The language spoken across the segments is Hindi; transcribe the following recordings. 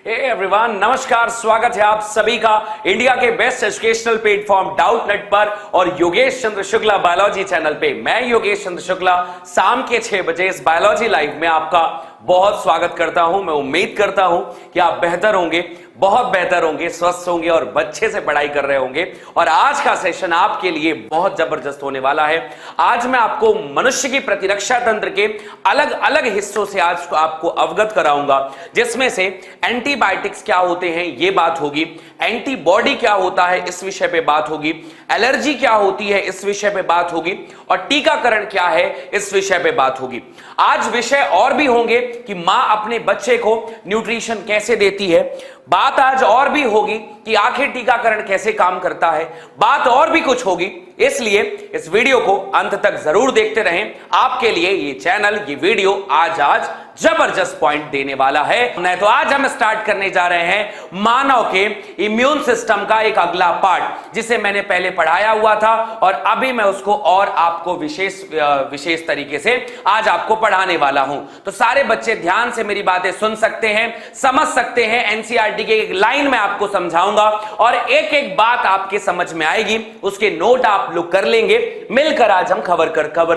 हे एवरीवन, नमस्कार। स्वागत है आप सभी का इंडिया के बेस्ट एजुकेशनल प्लेटफॉर्म डाउटनेट पर और योगेश चंद्र शुक्ला बायोलॉजी चैनल पे। मैं योगेश चंद्र शुक्ला शाम के 6 बजे इस बायोलॉजी लाइव में आपका बहुत स्वागत करता हूं। मैं उम्मीद करता हूं कि आप बेहतर होंगे, बहुत बेहतर होंगे, स्वस्थ होंगे और बच्चे से पढ़ाई कर रहे होंगे। और आज का सेशन आपके लिए बहुत जबरदस्त होने वाला है। आज मैं आपको मनुष्य की प्रतिरक्षा तंत्र के अलग अलग हिस्सों से आज आपको अवगत कराऊंगा, जिसमें से एंटीबायोटिक्स क्या होते हैं ये बात होगी, एंटीबॉडी क्या होता है इस विषय पे बात होगी, एलर्जी क्या होती है इस विषय पे बात होगी और टीकाकरण क्या है इस विषय पे बात होगी। आज विषय और भी होंगे कि मां अपने बच्चे को न्यूट्रिशन कैसे देती है, बात आज और भी होगी कि आखिर टीकाकरण कैसे काम करता है, बात और भी कुछ होगी। इसलिए इस वीडियो को अंत तक जरूर देखते रहें। आपके लिए ये चैनल, ये वीडियो आज जबरदस्त पॉइंट देने वाला है। नहीं तो आज हम स्टार्ट करने जा रहे हैं मानव के इम्यून सिस्टम का एक अगला पार्ट, जिसे मैंने पहले पढ़ाया हुआ था और अभी मैं उसको और आपको विशेष तरीके से आज आपको पढ़ाने वाला हूं। तो सारे बच्चे ध्यान से मेरी बातें सुन सकते हैं, समझ सकते हैं। एनसीईआरटी के एक लाइन में आपको समझाऊंगा और एक एक बात आपके समझ में आएगी, उसके नोट आप लोग कर लेंगे। मिलकर आज हम कवर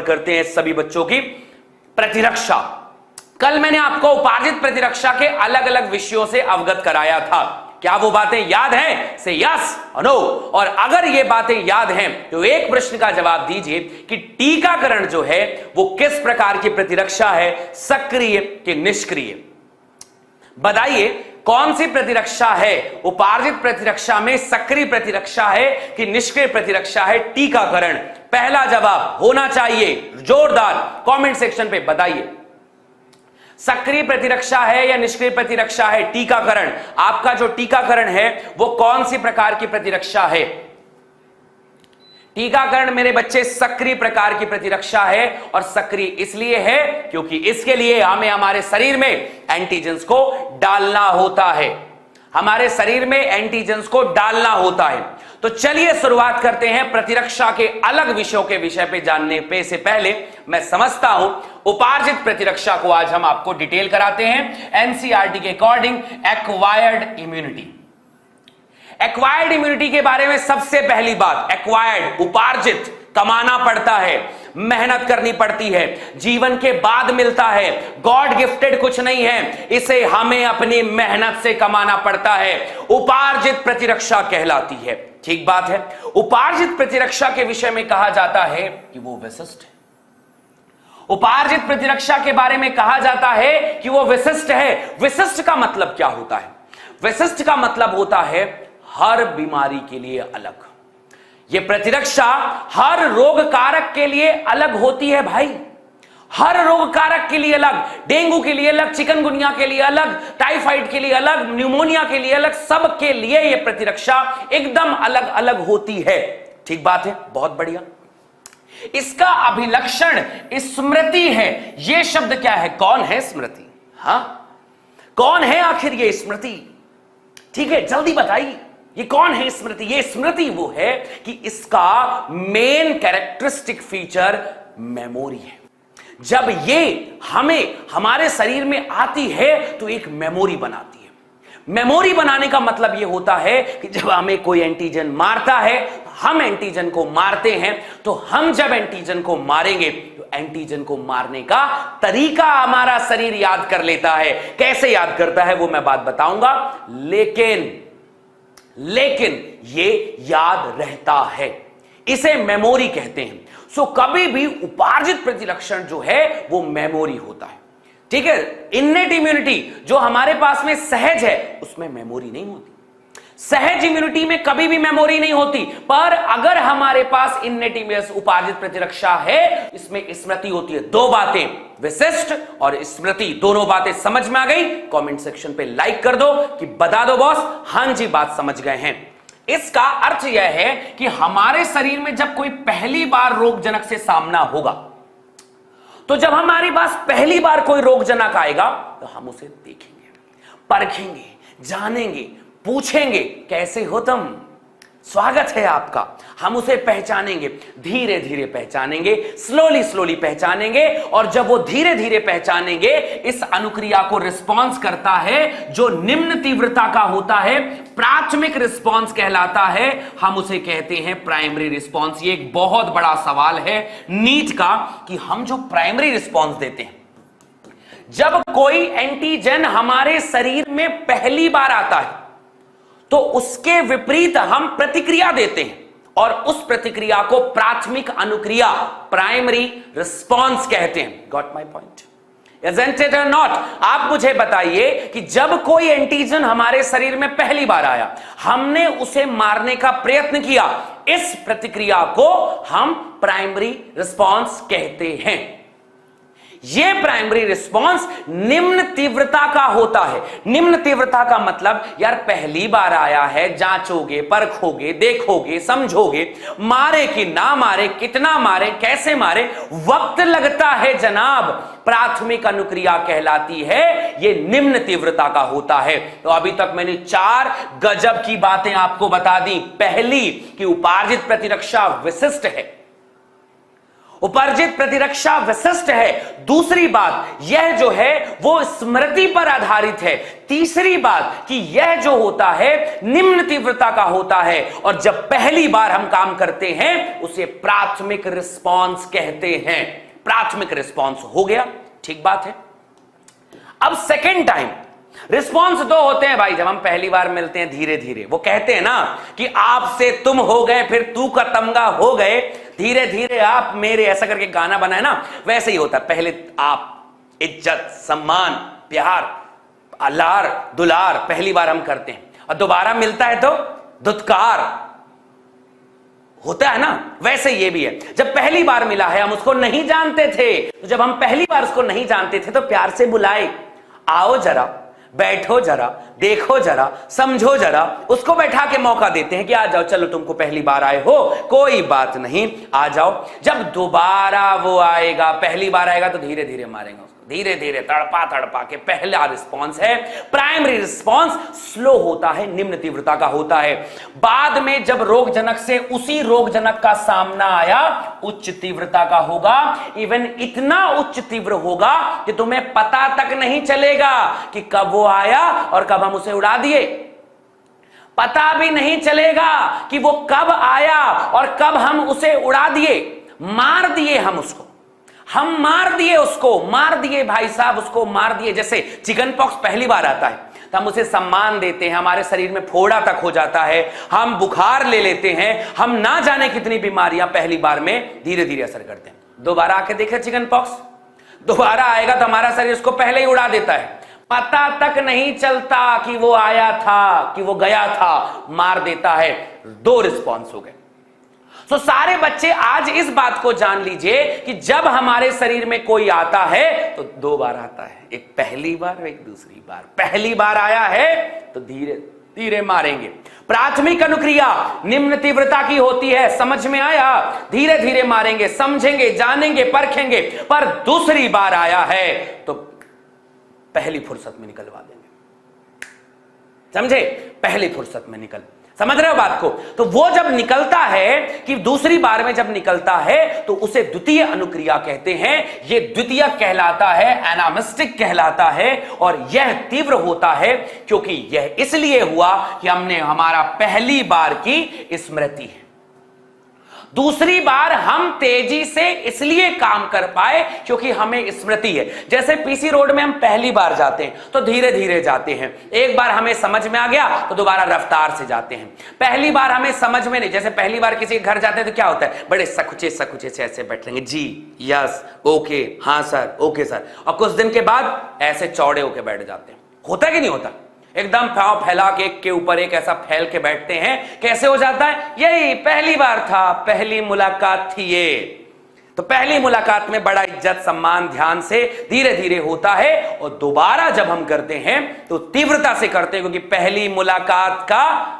करते हैं सभी बच्चों की प्रतिरक्षा। कल मैंने आपको उपार्जित प्रतिरक्षा के अलग अलग विषयों से अवगत कराया था। क्या वो बातें याद हैं? से यस और नो। और अगर ये बातें याद हैं तो एक प्रश्न का जवाब दीजिए कि टीकाकरण जो है वो किस प्रकार की प्रतिरक्षा है, सक्रिय कि निष्क्रिय? बताइए कौन सी प्रतिरक्षा है? उपार्जित प्रतिरक्षा में सक्रिय प्रतिरक्षा है कि निष्क्रिय प्रतिरक्षा है? टीकाकरण। पहला जवाब होना चाहिए जोरदार कमेंट सेक्शन पे बताइए। सक्रिय प्रतिरक्षा है या निष्क्रिय प्रतिरक्षा है? टीकाकरण। आपका जो टीकाकरण है वो कौन सी प्रकार की प्रतिरक्षा है? टीकाकरण मेरे बच्चे सक्रिय प्रकार की प्रतिरक्षा है। और सक्रिय इसलिए है क्योंकि इसके लिए हमें हमारे शरीर में एंटीजेंस को डालना होता है। हमारे शरीर में एंटीजेंस को डालना होता है। तो चलिए शुरुआत करते हैं प्रतिरक्षा के अलग विषयों के विषय पे जानने पे से पहले मैं समझता हूं उपार्जित प्रतिरक्षा को आज हम आपको डिटेल कराते हैं एनसीईआरटी के according. Acquired immunity. Acquired immunity के बारे में सबसे पहली बात, एक्वायर्ड उपार्जित कमाना पड़ता है, मेहनत करनी पड़ती है, जीवन के बाद मिलता है, गॉड गिफ्टेड कुछ नहीं है, इसे हमें अपनी मेहनत से कमाना पड़ता है। उपार्जित प्रतिरक्षा कहलाती है। ठीक बात है। उपार्जित प्रतिरक्षा के विषय में कहा जाता है कि वो विशिष्ट है। उपार्जित प्रतिरक्षा के बारे में कहा जाता है कि वो विशिष्ट है। विशिष्ट का मतलब क्या होता है? विशिष्ट का मतलब होता है हर बीमारी के लिए अलग। यह प्रतिरक्षा हर रोग कारक के लिए अलग होती है भाई। हर रोग कारक के लिए अलग, डेंगू के लिए अलग, चिकनगुनिया के लिए अलग, टाइफाइड के लिए अलग, न्यूमोनिया के लिए अलग, सब के लिए यह प्रतिरक्षा एकदम अलग अलग होती है। ठीक बात है, बहुत बढ़िया। इसका अभिलक्षण स्मृति है। यह शब्द क्या है? कौन है स्मृति? हां, कौन है आखिर ये स्मृति? ठीक है, जल्दी बताइए ये कौन है स्मृति? ये स्मृति वो है कि इसका मेन कैरेक्टरिस्टिक फीचर मेमोरी है। जब ये हमें हमारे शरीर में आती है तो एक मेमोरी बनाती है। मेमोरी बनाने का मतलब यह होता है कि जब हमें कोई एंटीजन मारता है, हम एंटीजन को मारते हैं, तो हम जब एंटीजन को मारेंगे तो एंटीजन को मारने का तरीका हमारा शरीर याद कर लेता है। कैसे याद करता है वो मैं बात बताऊंगा, लेकिन ये याद रहता है, इसे मेमोरी कहते हैं। सो कभी भी उपार्जित प्रतिरक्षण जो है वो मेमोरी होता है। ठीक है, इन्नेट इम्यूनिटी जो हमारे पास में सहज है उसमें मेमोरी नहीं होती। सहज इम्यूनिटी में कभी भी मेमोरी नहीं होती। पर अगर हमारे पास इन्नेट उपार्जित प्रतिरक्षा है, इसमें स्मृति होती है। दो बातें, विशिष्ट और स्मृति, दोनों बातें समझ में आ गई? कमेंट सेक्शन पे लाइक कर दो कि बता दो बॉस हां जी बात समझ गए हैं। इसका अर्थ यह है कि हमारे शरीर में जब कोई पहली बार रोगजनक से सामना होगा, तो जब हमारे पास पहली बार कोई रोगजनक आएगा तो हम उसे देखेंगे, परखेंगे, जानेंगे, पूछेंगे कैसे हो तुम, स्वागत है आपका। हम उसे पहचानेंगे, धीरे धीरे पहचानेंगे, स्लोली स्लोली पहचानेंगे, और जब वो धीरे धीरे पहचानेंगे, इस अनुक्रिया को रिस्पॉन्स करता है जो निम्न तीव्रता का होता है, प्राथमिक रिस्पॉन्स कहलाता है, हम उसे कहते हैं प्राइमरी रिस्पॉन्स। ये एक बहुत बड़ा सवाल है नीट का कि हम जो प्राइमरी रिस्पॉन्स देते हैं, जब कोई एंटीजन हमारे शरीर में पहली बार आता है तो उसके विपरीत हम प्रतिक्रिया देते हैं, और उस प्रतिक्रिया को प्राथमिक अनुक्रिया, प्राइमरी रिस्पॉन्स कहते हैं। Got my point? Isn't it or not? आप मुझे बताइए कि जब कोई एंटीजन हमारे शरीर में पहली बार आया, हमने उसे मारने का प्रयत्न किया, इस प्रतिक्रिया को हम प्राइमरी रिस्पॉन्स कहते हैं। यह प्राइमरी रिस्पॉन्स निम्न तीव्रता का होता है। निम्न तीव्रता का मतलब, यार पहली बार आया है, जांचोगे, परखोगे, देखोगे, समझोगे, मारे कि ना मारे, कितना मारे, कैसे मारे, वक्त लगता है जनाब, प्राथमिक अनुक्रिया कहलाती है, यह निम्न तीव्रता का होता है। तो अभी तक मैंने 4 गजब की बातें आपको बता दी। पहली कि उपार्जित प्रतिरक्षा विशिष्ट है, उपार्जित प्रतिरक्षा विशिष्ट है। दूसरी बात, यह जो है वो स्मृति पर आधारित है। तीसरी बात कि यह जो होता है निम्न तीव्रता का होता है, और जब पहली बार हम काम करते हैं उसे प्राथमिक रिस्पॉन्स कहते हैं। प्राथमिक रिस्पॉन्स हो गया, ठीक बात है। अब सेकेंड टाइम रिस्पॉन्स 2 होते हैं भाई। जब हम पहली बार मिलते हैं धीरे धीरे, वो कहते हैं ना कि आपसे तुम हो गए, फिर तू का तमगा हो गए, धीरे धीरे आप मेरे, ऐसा करके गाना बनाए ना, वैसे ही होता है। पहले आप इज्जत, सम्मान, प्यार, अलार, दुलार पहली बार हम करते हैं, और दोबारा मिलता है तो दुत्कार होता है ना। वैसे ये भी है, जब पहली बार मिला है, हम उसको नहीं जानते थे, तो जब हम पहली बार उसको नहीं जानते थे तो प्यार से बुलाए, आओ जरा, बैठो जरा, देखो जरा, समझो जरा, उसको बैठा के मौका देते हैं कि आ जाओ, चलो तुमको पहली बार आए हो, कोई बात नहीं, आ जाओ। जब दोबारा वो आएगा, पहली बार आएगा तो धीरे धीरे मारेंगे उसको, धीरे धीरे तड़पा तड़पा के। पहला रिस्पॉन्स है प्राइमरी रिस्पॉन्स, स्लो होता है, निम्न तीव्रता का होता है। बाद में जब रोगजनक से उसी रोगजनक का सामना आया, उच्च तीव्रता का होगा। इवन इतना उच्च तीव्र होगा कि तुम्हें पता तक नहीं चलेगा कि कब वो आया और कब हम उसे उड़ा दिए। पता भी नहीं चलेगा कि वो कब आया और कब हम उसे उड़ा दिए, मार दिए हम उसको, हम मार दिए उसको, मार दिए भाई साहब, उसको मार दिए। जैसे चिकन पॉक्स पहली बार आता है तो हम उसे सम्मान देते हैं, हमारे शरीर में फोड़ा तक हो जाता है, हम बुखार ले लेते हैं, हम ना जाने कितनी बीमारियां पहली बार में धीरे धीरे असर करते हैं। दोबारा आके देखे चिकन पॉक्स, दोबारा आएगा तो हमारा शरीर उसको पहले ही उड़ा देता है, पता तक नहीं चलता कि वो आया था, कि वो गया था, मार देता है। 2 रिस्पॉन्स हो गए। तो सारे बच्चे आज इस बात को जान लीजिए कि जब हमारे शरीर में कोई आता है तो 2 बार आता है, एक पहली बार और एक दूसरी बार। पहली बार आया है तो धीरे धीरे मारेंगे। प्राथमिक अनुक्रिया निम्न तीव्रता की होती है, समझ में आया, धीरे धीरे मारेंगे, समझेंगे, जानेंगे, परखेंगे। पर दूसरी बार आया है तो पहली फुर्सत में निकलवा देंगे, समझे, पहली फुर्सत में निकल, समझ रहे हो बात को। तो वो जब निकलता है कि दूसरी बार में जब निकलता है तो उसे द्वितीय अनुक्रिया कहते हैं। ये द्वितीय कहलाता है, एनामिस्टिक कहलाता है, और यह तीव्र होता है क्योंकि यह इसलिए हुआ कि हमने, हमारा पहली बार की स्मृति है। दूसरी बार हम तेजी से इसलिए काम कर पाए क्योंकि हमें स्मृति है। जैसे पीसी रोड में हम पहली बार जाते हैं तो धीरे धीरे जाते हैं, एक बार हमें समझ में आ गया तो दोबारा रफ्तार से जाते हैं। पहली बार हमें समझ में नहीं, जैसे पहली बार किसी के घर जाते हैं तो क्या होता है, बड़े सकुचे सकुचे से ऐसे बैठेंगे, जी, यस, ओके, हाँ सर, ओके सर, और कुछ दिन के बाद ऐसे चौड़े होके बैठ जाते हैं। होता है कि नहीं होता, एकदम पांव फैला के एक के ऊपर एक ऐसा फैल के बैठते हैं। कैसे हो जाता है, यही पहली बार था, पहली मुलाकात थी ये। तो पहली मुलाकात में बड़ा इज्जत, सम्मान, ध्यान से धीरे धीरे होता है, और दोबारा जब हम करते हैं तो तीव्रता से करते हैं, क्योंकि पहली मुलाकात का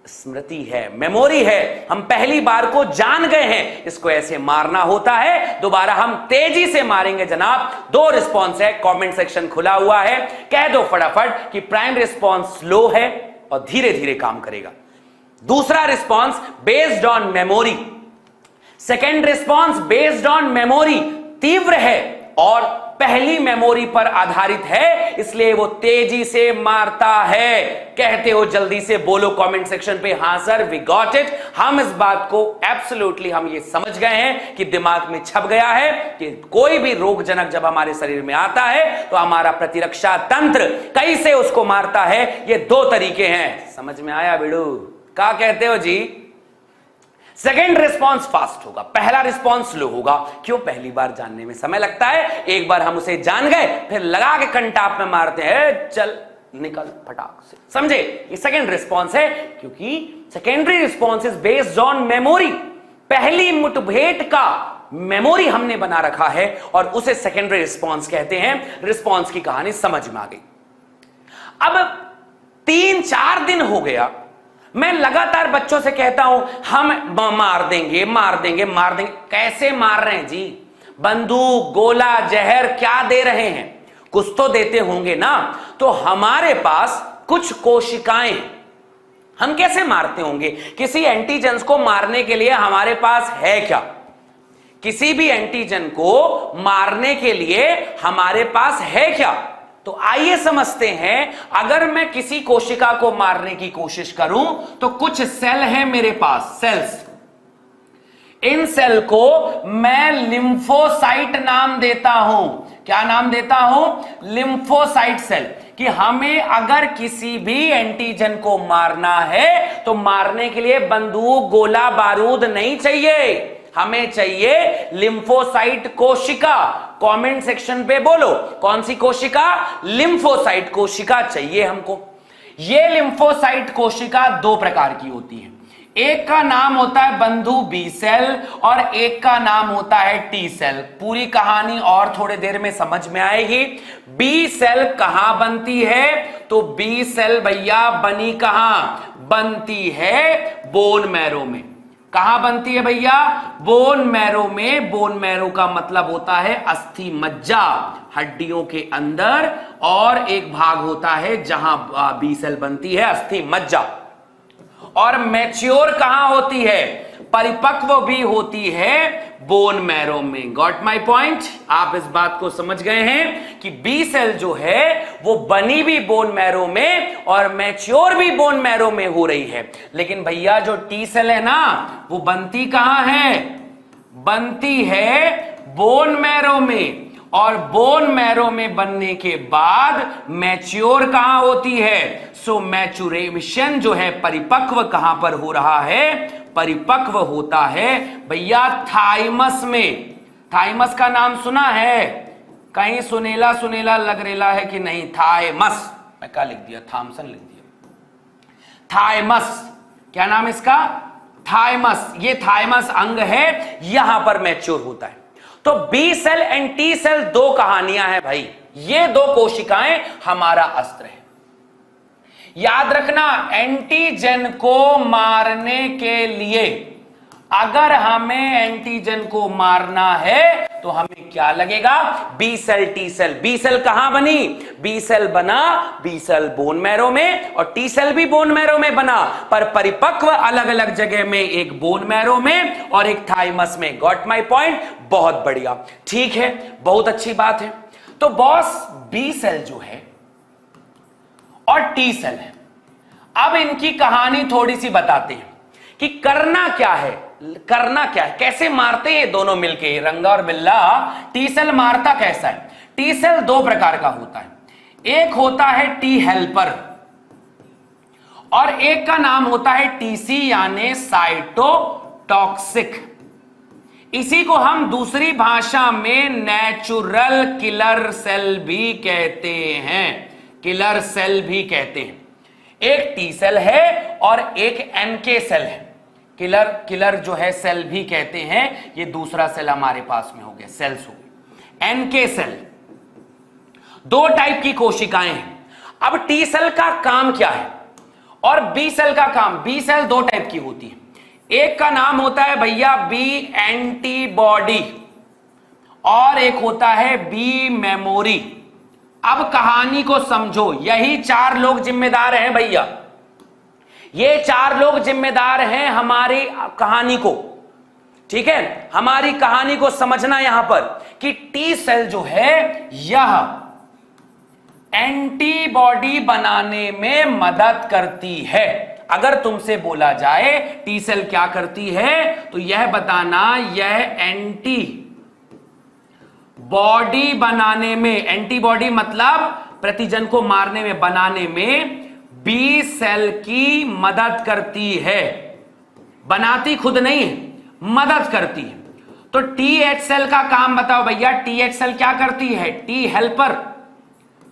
स्मृति है, मेमोरी है, हम पहली बार को जान गए हैं, इसको ऐसे मारना होता है, दोबारा हम तेजी से मारेंगे जनाब। 2 रिस्पॉन्स है, कमेंट सेक्शन खुला हुआ है, कह दो फटाफट कि प्राइम रिस्पॉन्स स्लो है और धीरे धीरे काम करेगा, दूसरा response based on memory, second response based on memory तीव्र है और पहली मेमोरी पर आधारित है, इसलिए वो तेजी से मारता है। कहते हो जल्दी से बोलो कमेंट सेक्शन पे, हां सर वी गॉट इट। हम इस बात को एब्सोल्युटली हम ये समझ गए हैं कि दिमाग में छप गया है कि कोई भी रोगजनक जब हमारे शरीर में आता है तो हमारा प्रतिरक्षा तंत्र कैसे उसको मारता है। ये दो तरीके हैं, समझ में आया बिड़ू? क्या कहते हो जी? सेकेंड रिस्पॉन्स फास्ट होगा, पहला रिस्पॉन्स स्लो होगा। क्यों? पहली बार जानने में समय लगता है, एक बार हम उसे जान गए फिर लगा के कंटाप में मारते हैं, चल निकल फटाक से, समझे? ये सेकेंड रिस्पॉन्स है, क्योंकि secondary response is based on memory. पहली मुठभेड़ का मेमोरी हमने बना रखा है और उसे सेकेंडरी रिस्पॉन्स कहते हैं। रिस्पॉन्स की कहानी समझ में आ गई। अब 3-4 दिन हो गया, मैं लगातार बच्चों से कहता हूं हम मार देंगे मार देंगे मार देंगे। कैसे मार रहे हैं जी? बंदूक, गोला, जहर क्या दे रहे हैं? कुछ तो देते होंगे ना। तो हमारे पास कुछ कोशिकाएं, हम कैसे मारते होंगे? किसी एंटीजन को मारने के लिए हमारे पास है क्या? किसी भी एंटीजन को मारने के लिए हमारे पास है क्या? तो आइए समझते हैं, अगर मैं किसी कोशिका को मारने की कोशिश करूं तो कुछ सेल है मेरे पास, सेल्स। इन सेल को मैं लिम्फोसाइट नाम देता हूं। क्या नाम देता हूं? Lymphocyte cell. कि हमें अगर किसी भी एंटीजन को मारना है तो मारने के लिए बंदूक, गोला, बारूद नहीं चाहिए, हमें चाहिए लिम्फोसाइट कोशिका। कमेंट सेक्शन पे बोलो कौन सी कोशिका? लिम्फोसाइट कोशिका चाहिए हमको। ये लिम्फोसाइट कोशिका दो प्रकार की होती है, एक का नाम होता है बंधु बी सेल और एक का नाम होता है टी सेल। पूरी कहानी और थोड़ी देर में समझ में आएगी। बी सेल कहां बनती है? तो बी सेल भैया बनी कहां? बनती है बोन मैरो में। कहां बनती है भैया? बोन मैरो में। बोन मैरो का मतलब होता है अस्थि मज्जा, हड्डियों के अंदर, और एक भाग होता है जहां बी सेल बनती है, अस्थि मज्जा। और मैच्योर कहां होती है? परिपक्व भी होती है बोन मैरो में। Got my point? आप इस बात को समझ गए हैं कि बी सेल जो है वो बनी भी बोन मैरो में और मैच्योर भी बोन मैरो में हो रही है। लेकिन भैया जो टी सेल है ना, वो बनती कहां है? बनती है बोन मैरो में। और बोन मैरो में बनने के बाद मैच्योर कहां होती है? सो मैचुरेशन जो है, परिपक्व कहां पर हो रहा है? परिपक्व होता है भैया थाइमस में। थाइमस का नाम सुना है? कहीं सुनेला सुनेला लग रेला है कि नहीं? थाइमस, मैं क्या लिख दिया? थॉमसन लिख दिया। थाइमस, क्या नाम इसका? थाइमस। ये थाइमस अंग है, यहां पर मैच्योर होता है। तो B cell and T cell दो कहानियां हैं भाई। ये दो कोशिकाएं हमारा अस्त्र है। याद रखना, एंटीजन को मारने के लिए अगर हमें एंटीजन को मारना है तो हमें क्या लगेगा? B cell, T cell. B cell कहां बनी? बी सेल बना, बी सेल बोन मैरो में और टी सेल भी बोन मैरो में बना, पर परिपक्व अलग अलग जगह में, एक बोन मैरो में और एक थाइमस में। Got my point? बहुत बढ़िया, ठीक है, बहुत अच्छी बात है। तो बॉस बी सेल जो है और टी सेल है, अब इनकी कहानी थोड़ी सी बताते हैं कि करना क्या है, करना क्या है, कैसे मारते हैं दोनों मिलके, रंगा और बिल्ला। टी सेल मारता कैसा है? टी सेल दो प्रकार का होता है, एक होता है टी हेल्पर और एक का नाम होता है टीसी यानी साइटोटॉक्सिक। इसी को हम दूसरी भाषा में नेचुरल किलर सेल भी कहते हैं, किलर सेल भी कहते हैं। एक टी सेल है और एक एनके सेल है। किलर जो है सेल भी कहते हैं, ये दूसरा सेल हमारे पास में हो गया, सेल्स हो गए। एनके सेल दो टाइप की कोशिकाएं हैं। अब टी सेल का काम क्या है और बी सेल का काम? बी सेल दो टाइप की होती है, एक का नाम होता है भैया बी एंटीबॉडी और एक होता है बी मेमोरी। अब कहानी को समझो, यही चार लोग जिम्मेदार हैं भैया, ये 4 लोग जिम्मेदार हैं हमारी कहानी को, ठीक है, हमारी कहानी को समझना यहां पर कि टी सेल जो है यह एंटीबॉडी बनाने में मदद करती है। अगर तुमसे बोला जाए टी सेल क्या करती है तो यह बताना, यह एंटी बॉडी बनाने में, एंटीबॉडी मतलब प्रतिजन को मारने में, बनाने में बी सेल की मदद करती है। बनाती खुद नहीं है, मदद करती है। तो टी एच सेल का काम बताओ भैया, टी एच सेल क्या करती है? टी हेल्पर,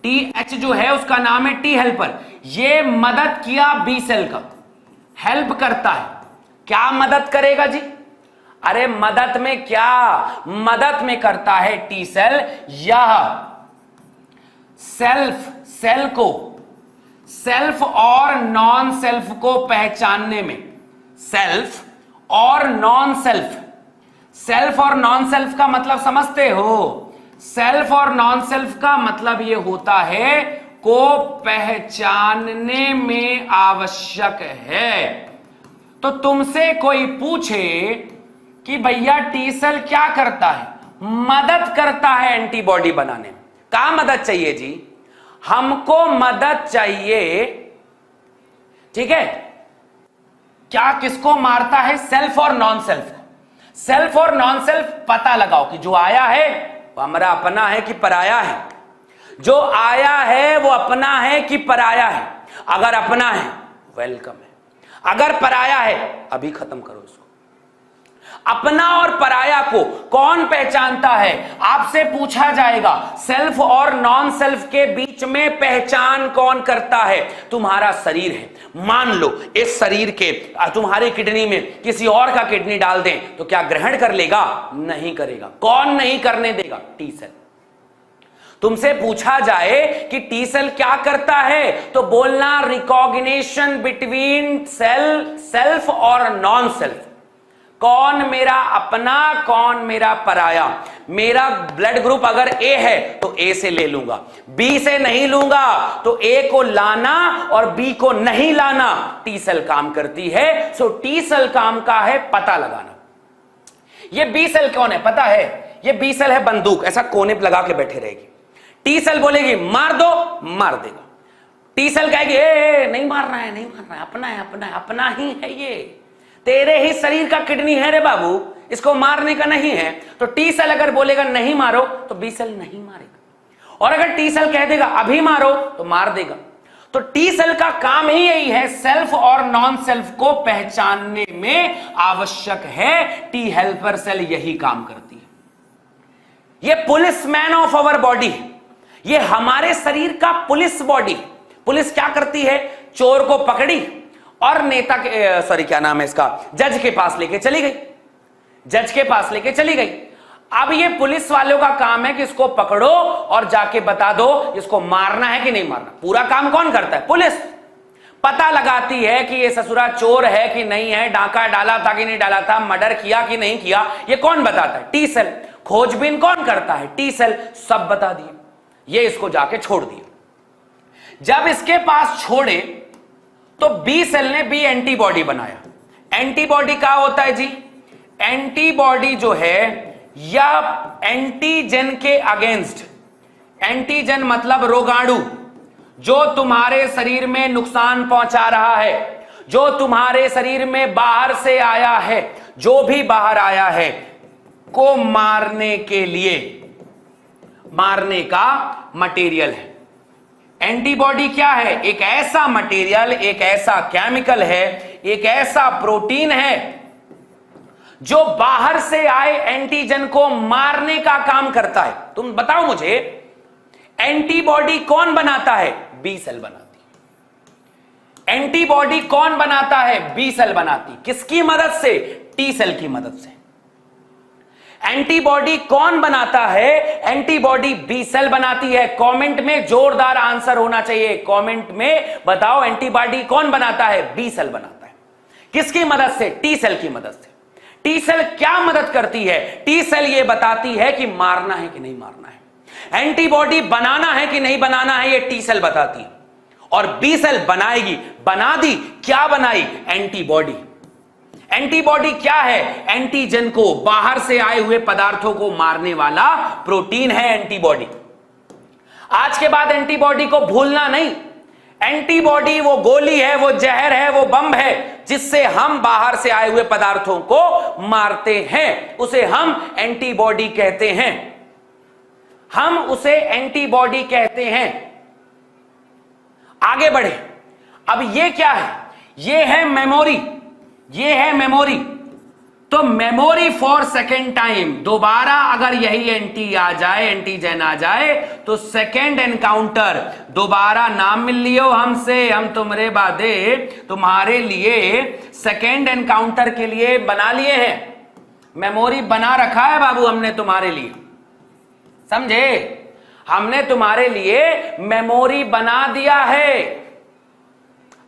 टी एच जो है उसका नाम है टी हेल्पर। ये मदद किया बी सेल का, हेल्प करता है। क्या मदद करेगा जी? अरे मदद में क्या, मदद में करता है टी सेल, यह सेल को, सेल्फ और नॉन सेल्फ को पहचानने में, सेल्फ और नॉन सेल्फ, सेल्फ और नॉन सेल्फ का मतलब समझते हो? सेल्फ और नॉन सेल्फ का मतलब यह होता है को पहचानने में आवश्यक है। तो तुमसे कोई पूछे कि भैया टी सेल क्या करता है? मदद करता है एंटीबॉडी बनाने में। क्या मदद चाहिए जी? हमको मदद चाहिए, ठीक है। क्या किसको मारता है? सेल्फ और नॉन सेल्फ को। सेल्फ और नॉन सेल्फ पता लगाओ कि जो आया है वो हमारा अपना है कि पराया है, जो आया है वो अपना है कि पराया है। अगर अपना है वेलकम है, अगर पराया है अभी खत्म करो इसको। अपना और पराया को कौन पहचानता है? आपसे पूछा जाएगा सेल्फ और नॉन सेल्फ के बीच में पहचान कौन करता है? तुम्हारा शरीर है। मान लो इस शरीर के तुम्हारी किडनी में किसी और का किडनी डाल दें तो क्या ग्रहण कर लेगा? नहीं करेगा। कौन नहीं करने देगा? T cell. तुमसे पूछा जाए कि टी सेल क्या करता है तो बोलना रिकॉग्निशन बिटवीन सेल्फ और नॉन सेल्फ। कौन मेरा अपना, कौन मेरा पराया। मेरा ब्लड ग्रुप अगर ए है तो ए से ले लूंगा, बी से नहीं लूंगा, तो ए को लाना और बी को नहीं लाना टी सेल काम करती है। सो टी सेल काम का है पता लगाना। ये बी सेल कौन है पता है? ये बी सेल है बंदूक, ऐसा कोने पे लगा के बैठे रहेगी। टी सेल बोलेगी मार दो, मार देगा। टी सेल कहेगी ए नहीं मारना है, नहीं मारना है, अपना है, अपना है, अपना ही है, ये तेरे ही शरीर का किडनी है रे बाबू, इसको मारने का नहीं है। तो टी सेल अगर बोलेगा नहीं मारो तो बी सेल नहीं मारेगा, और अगर टी सेल कह देगा अभी मारो तो मार देगा। तो टी सेल का काम ही यही है, सेल्फ और नॉन सेल्फ को पहचानने में आवश्यक है। टी हेल्पर सेल यही काम करती है। ये policeman of our body है, ये हमारे शरीर का पुलिस बॉडी। पुलिस क्या करती है? चोर को पकड़ी और नेता के क्या नाम है इसका, जज के पास लेके चली गई, जज के पास लेके चली गई। अब ये पुलिस वालों का काम है कि इसको पकड़ो और जाके बता दो इसको मारना है कि नहीं मारना। पूरा काम कौन करता है? पुलिस। पता लगाती है कि ये ससुरा चोर है कि नहीं है, डाका डाला था कि नहीं डाला था, मर्डर किया कि नहीं किया, ये कौन बताता है? T cell. खोजबीन कौन करता है? T cell. सब बता दिए, ये इसको जाके छोड़ दिया। जब इसके पास छोड़े तो बी सेल ने बी एंटीबॉडी बनाया। एंटीबॉडी क्या होता है जी? एंटीबॉडी जो है या एंटीजन के अगेंस्ट, एंटीजन मतलब रोगाणु, जो तुम्हारे शरीर में नुकसान पहुंचा रहा है, जो तुम्हारे शरीर में बाहर से आया है, जो भी बाहर आया है को मारने के लिए, मारने का मटेरियल है। एंटीबॉडी क्या है? एक ऐसा मटेरियल, एक ऐसा केमिकल है, एक ऐसा प्रोटीन है जो बाहर से आए एंटीजन को मारने का काम करता है। तुम बताओ मुझे, एंटीबॉडी कौन बनाता है? बी सेल बनाती है। एंटीबॉडी कौन बनाता है? बी सेल बनाती। किसकी मदद से? टी सेल की मदद से। एंटीबॉडी कौन बनाता है? एंटीबॉडी बी सेल बनाती है। कमेंट में जोरदार आंसर होना चाहिए। कमेंट में बताओ एंटीबॉडी कौन बनाता है? बी सेल बनाता है। किसकी मदद से? टी सेल की मदद से। टी सेल क्या मदद करती है? टी सेल ये बताती है कि मारना है कि नहीं मारना है, एंटीबॉडी बनाना है कि नहीं बनाना है, ये टी सेल बताती है। और बी सेल बनाएगी, बना दी, क्या बनाई? एंटीबॉडी। एंटीबॉडी क्या है? एंटीजन को, बाहर से आए हुए पदार्थों को मारने वाला प्रोटीन है एंटीबॉडी। आज के बाद एंटीबॉडी को भूलना नहीं। एंटीबॉडी वो गोली है, वो जहर है, वो बम है जिससे हम बाहर से आए हुए पदार्थों को मारते हैं। उसे हम एंटीबॉडी कहते हैं, हम उसे एंटीबॉडी कहते हैं। आगे बढ़े। अब ये क्या है? ये है मेमोरी, ये है मेमोरी। तो मेमोरी फॉर सेकेंड टाइम, दोबारा अगर यही एंटी आ जाए, एंटीजन आ जाए, तो सेकेंड एनकाउंटर, दोबारा नाम मिल लियो हमसे, हम तुमरे बादे, तुम्हारे लिए सेकेंड एनकाउंटर के लिए बना लिए हैं। मेमोरी बना रखा है बाबू हमने तुम्हारे लिए, समझे? हमने तुम्हारे लिए मेमोरी बना दिया है।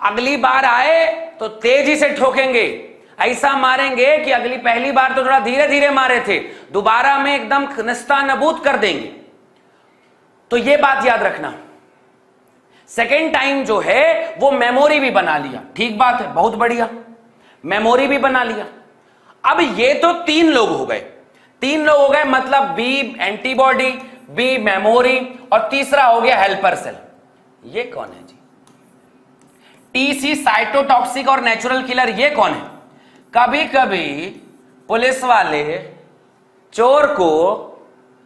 अगली बार आए तो तेजी से ठोकेंगे, ऐसा मारेंगे कि अगली पहली बार तो थोड़ा धीरे धीरे मारे थे, दोबारा में एकदम निस्ता नबूद कर देंगे। तो यह बात याद रखना, सेकेंड टाइम जो है वो मेमोरी भी बना लिया, ठीक बात है, बहुत बढ़िया, मेमोरी भी बना लिया। अब ये तो तीन लोग हो गए, तीन लोग हो गए, मतलब बी एंटीबॉडी, बी मेमोरी, और तीसरा हो गया हेल्पर सेल। ये कौन है जी? टीसी साइटोटॉक्सिक और नेचुरल किलर, ये कौन है? कभी कभी पुलिस वाले चोर को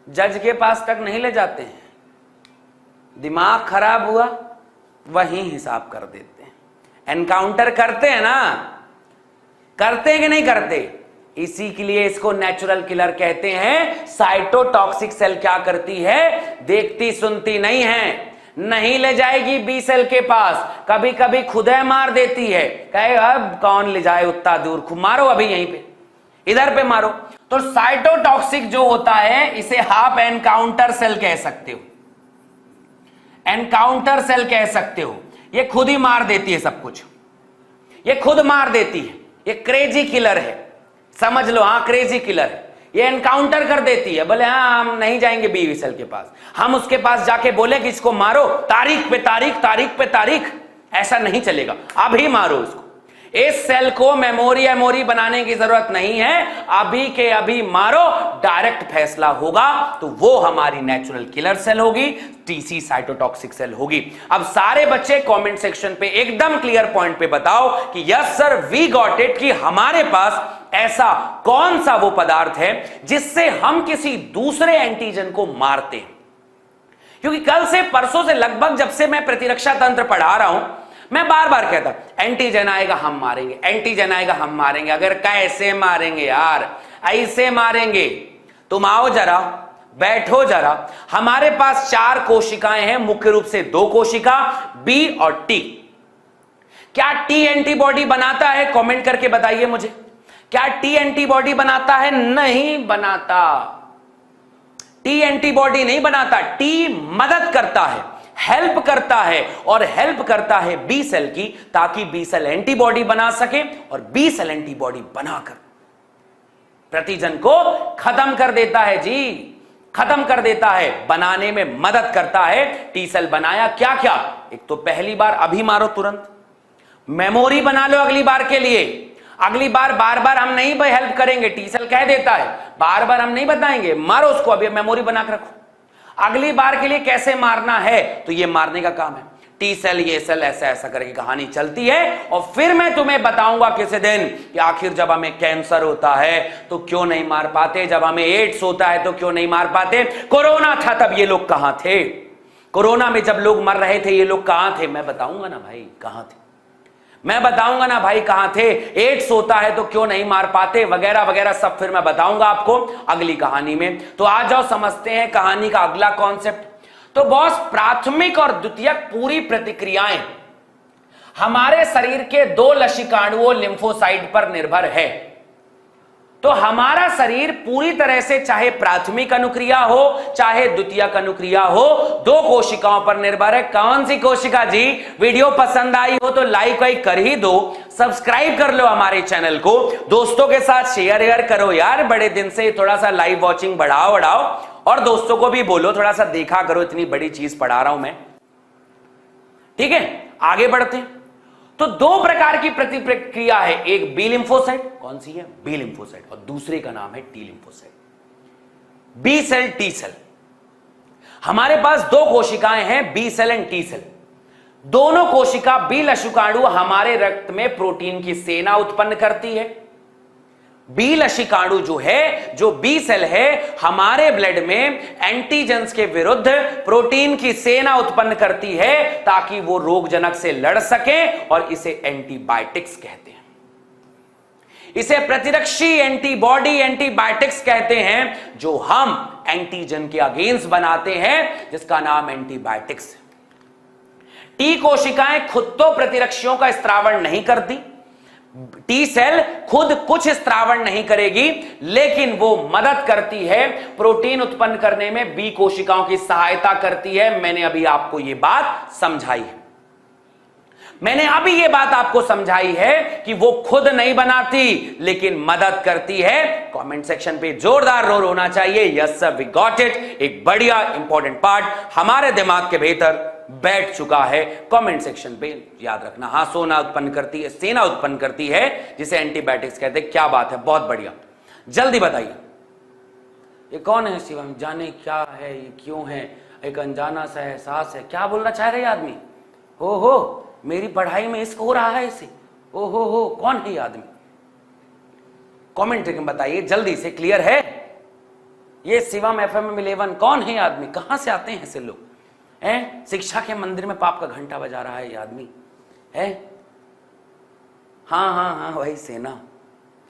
जज के पास तक नहीं ले जाते हैं, दिमाग खराब हुआ वहीं हिसाब कर देते हैं। एनकाउंटर करते हैं ना, करते हैं कि नहीं करते? इसी के लिए इसको नेचुरल किलर कहते हैं। साइटोटॉक्सिक सेल क्या करती है? देखती सुनती नहीं है, नहीं ले जाएगी बी सेल के पास, कभी कभी खुद मार देती है, कहे अब कौन ले जाए उतना दूर, मारो अभी यहीं पे, इधर पे मारो। तो साइटोटॉक्सिक जो होता है इसे हाफ एनकाउंटर सेल कह सकते हो, एनकाउंटर सेल कह सकते हो। ये खुद ही मार देती है सब कुछ, ये खुद मार देती है, ये क्रेजी किलर है, समझ लो। हाँ, क्रेजी किलर है, ये एनकाउंटर कर देती है। बोले हाँ हम नहीं जाएंगे बी सेल के पास, हम उसके पास जाके बोले कि इसको मारो, तारीख पे तारीख, तारीख पे तारीख, ऐसा नहीं चलेगा, अभी मारो उसको। इस सेल को मेमोरी बनाने की जरूरत नहीं है, अभी के अभी मारो, डायरेक्ट फैसला होगा, तो वो हमारी नेचुरल किलर सेल होगी, टीसी साइटोटॉक्सिक सेल होगी। अब सारे बच्चे कमेंट सेक्शन पे एकदम क्लियर पॉइंट पे बताओ कि yes sir we got it, कि हमारे पास ऐसा कौन सा वो पदार्थ है जिससे हम किसी दूसरे एंटीजन को मारते हैं। क्योंकि कल से परसों से लगभग जब से मैं प्रतिरक्षा तंत्र पढ़ा रहा हूं, मैं बार बार कहता एंटीजन आएगा हम मारेंगे, एंटीजन आएगा हम मारेंगे। अगर कैसे मारेंगे यार? ऐसे मारेंगे। तुम आओ जरा, बैठो जरा। हमारे पास 4 कोशिकाएं हैं, मुख्य रूप से 2 कोशिका बी और टी। क्या टी एंटीबॉडी बनाता है? कमेंट करके बताइए मुझे, क्या टी एंटीबॉडी बनाता है? नहीं बनाता, टी एंटीबॉडी नहीं बनाता। टी मदद करता है, हेल्प करता है, और हेल्प करता है बी सेल की, ताकि बी सेल एंटीबॉडी बना सके, और बी सेल एंटीबॉडी बनाकर प्रतिजन को खत्म कर देता है जी, खत्म कर देता है, बनाने में मदद करता है। टी सेल बनाया क्या क्या? एक तो पहली बार अभी मारो तुरंत, मेमोरी बना लो अगली बार के लिए। अगली बार बार बार हम नहीं भाई हेल्प करेंगे, टी सेल कह देता है, बार बार हम नहीं बताएंगे, मारो उसको, अभी मेमोरी बना के रखो। अगली बार के लिए कैसे मारना है, तो ये मारने का काम है। टी सेल ये सेल ऐसा ऐसा करके कहानी चलती है, और फिर मैं तुम्हें बताऊंगा किसी दिन कि आखिर जब हमें कैंसर होता है तो क्यों नहीं मार पाते, जब हमें एड्स होता है तो क्यों नहीं मार पाते, कोरोना था तब ये लोग कहां थे, कोरोना में जब लोग मर रहे थे ये लोग कहां थे, मैं बताऊंगा ना भाई कहां थे, मैं बताऊंगा ना भाई कहां थे। एड्स होता है तो क्यों नहीं मार पाते, वगैरह वगैरह सब फिर मैं बताऊंगा आपको अगली कहानी में। तो आ जाओ समझते हैं कहानी का अगला कॉन्सेप्ट। तो बॉस, प्राथमिक और द्वितीयक पूरी प्रतिक्रियाएं हमारे शरीर के 2 लसिकाणुओं लिम्फोसाइट पर निर्भर है। तो हमारा शरीर पूरी तरह से चाहे प्राथमिक अनुक्रिया हो चाहे द्वितीयक अनुक्रिया हो, 2 कोशिकाओं पर निर्भर है। कौन सी कोशिका जी? वीडियो पसंद आई हो तो लाइक वाइक कर ही दो, सब्सक्राइब कर लो हमारे चैनल को, दोस्तों के साथ शेयर करो यार, बड़े दिन से थोड़ा सा लाइव वॉचिंग बढ़ाओ, और दोस्तों को भी बोलो थोड़ा सा देखा करो, इतनी बड़ी चीज पढ़ा रहा हूं मैं, ठीक है। आगे बढ़ते हैं। तो दो प्रकार की प्रतिक्रिया है, एक बी लिम्फोसाइट, कौन सी है? बी लिम्फोसाइट, और दूसरे का नाम है T lymphocyte. B cell, T cell. हमारे पास दो कोशिकाएं हैं, B cell and T cell. दोनों कोशिका बी लसिकाणु हमारे रक्त में प्रोटीन की सेना उत्पन्न करती है। बी लसिकाणु जो है, जो बी सेल है, हमारे ब्लड में एंटीजेंस के विरुद्ध प्रोटीन की सेना उत्पन्न करती है ताकि वो रोगजनक से लड़ सके, और इसे एंटीबायोटिक्स कहते हैं। इसे प्रतिरक्षी एंटीबॉडी, एंटीबायोटिक्स कहते हैं, जो हम एंटीजन के अगेंस्ट बनाते हैं, जिसका नाम एंटीबायोटिक्स है। टी कोशिकाएं खुद तो प्रतिरक्षियों का स्त्रावण नहीं करती, टी सेल खुद कुछ स्त्रावण नहीं करेगी, लेकिन वो मदद करती है, प्रोटीन उत्पन्न करने में बी कोशिकाओं की सहायता करती है। मैंने अभी आपको यह बात समझाई है, मैंने अभी यह बात आपको समझाई है कि वो खुद नहीं बनाती, लेकिन मदद करती है। कमेंट सेक्शन पे जोरदार रोर होना चाहिए, yes sir we got it. एक बढ़िया इंपॉर्टेंट पार्ट हमारे दिमाग के भीतर बैठ चुका है। कमेंट सेक्शन पे याद रखना। हाँ, सोना उत्पन्न करती है, सेना उत्पन्न करती है, जिसे एंटीबायोटिक्स कहते हैं। क्या बात है, बहुत बढ़िया। जल्दी बताइए, ये कौन है शिवम? जाने क्या है, ये क्यों है, एक अनजाना सा एहसास है। क्या बोलना चाह रहे आदमी? हो मेरी पढ़ाई में इश्क हो रहा है इसे। हो कौन है ये आदमी? कमेंट में बताइए जल्दी से। क्लियर है? ये शिवम FM 11 कौन है ये आदमी? कहां से आते हैं ऐसे लोग? शिक्षा के मंदिर में पाप का घंटा बजा रहा है ये आदमी है। हाँ, वही सेना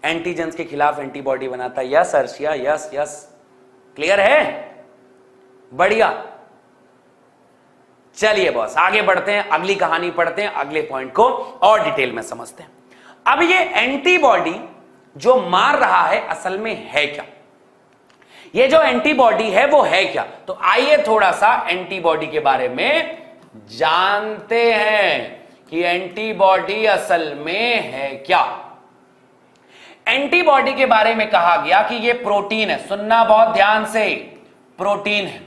एंटीजेंस के खिलाफ एंटीबॉडी बनाता है। Yes Arshiya, yes yes. Clear है? बढ़िया। चलिए बॉस, आगे बढ़ते हैं, अगली कहानी पढ़ते हैं, अगले पॉइंट को और डिटेल में समझते हैं। अब ये एंटीबॉडी जो मार रहा है असल में है क्या? ये जो एंटीबॉडी है वो है क्या? तो आइए थोड़ा सा एंटीबॉडी के बारे में जानते हैं कि एंटीबॉडी असल में है क्या। एंटीबॉडी के बारे में कहा गया कि ये प्रोटीन है। सुनना बहुत ध्यान से, प्रोटीन है।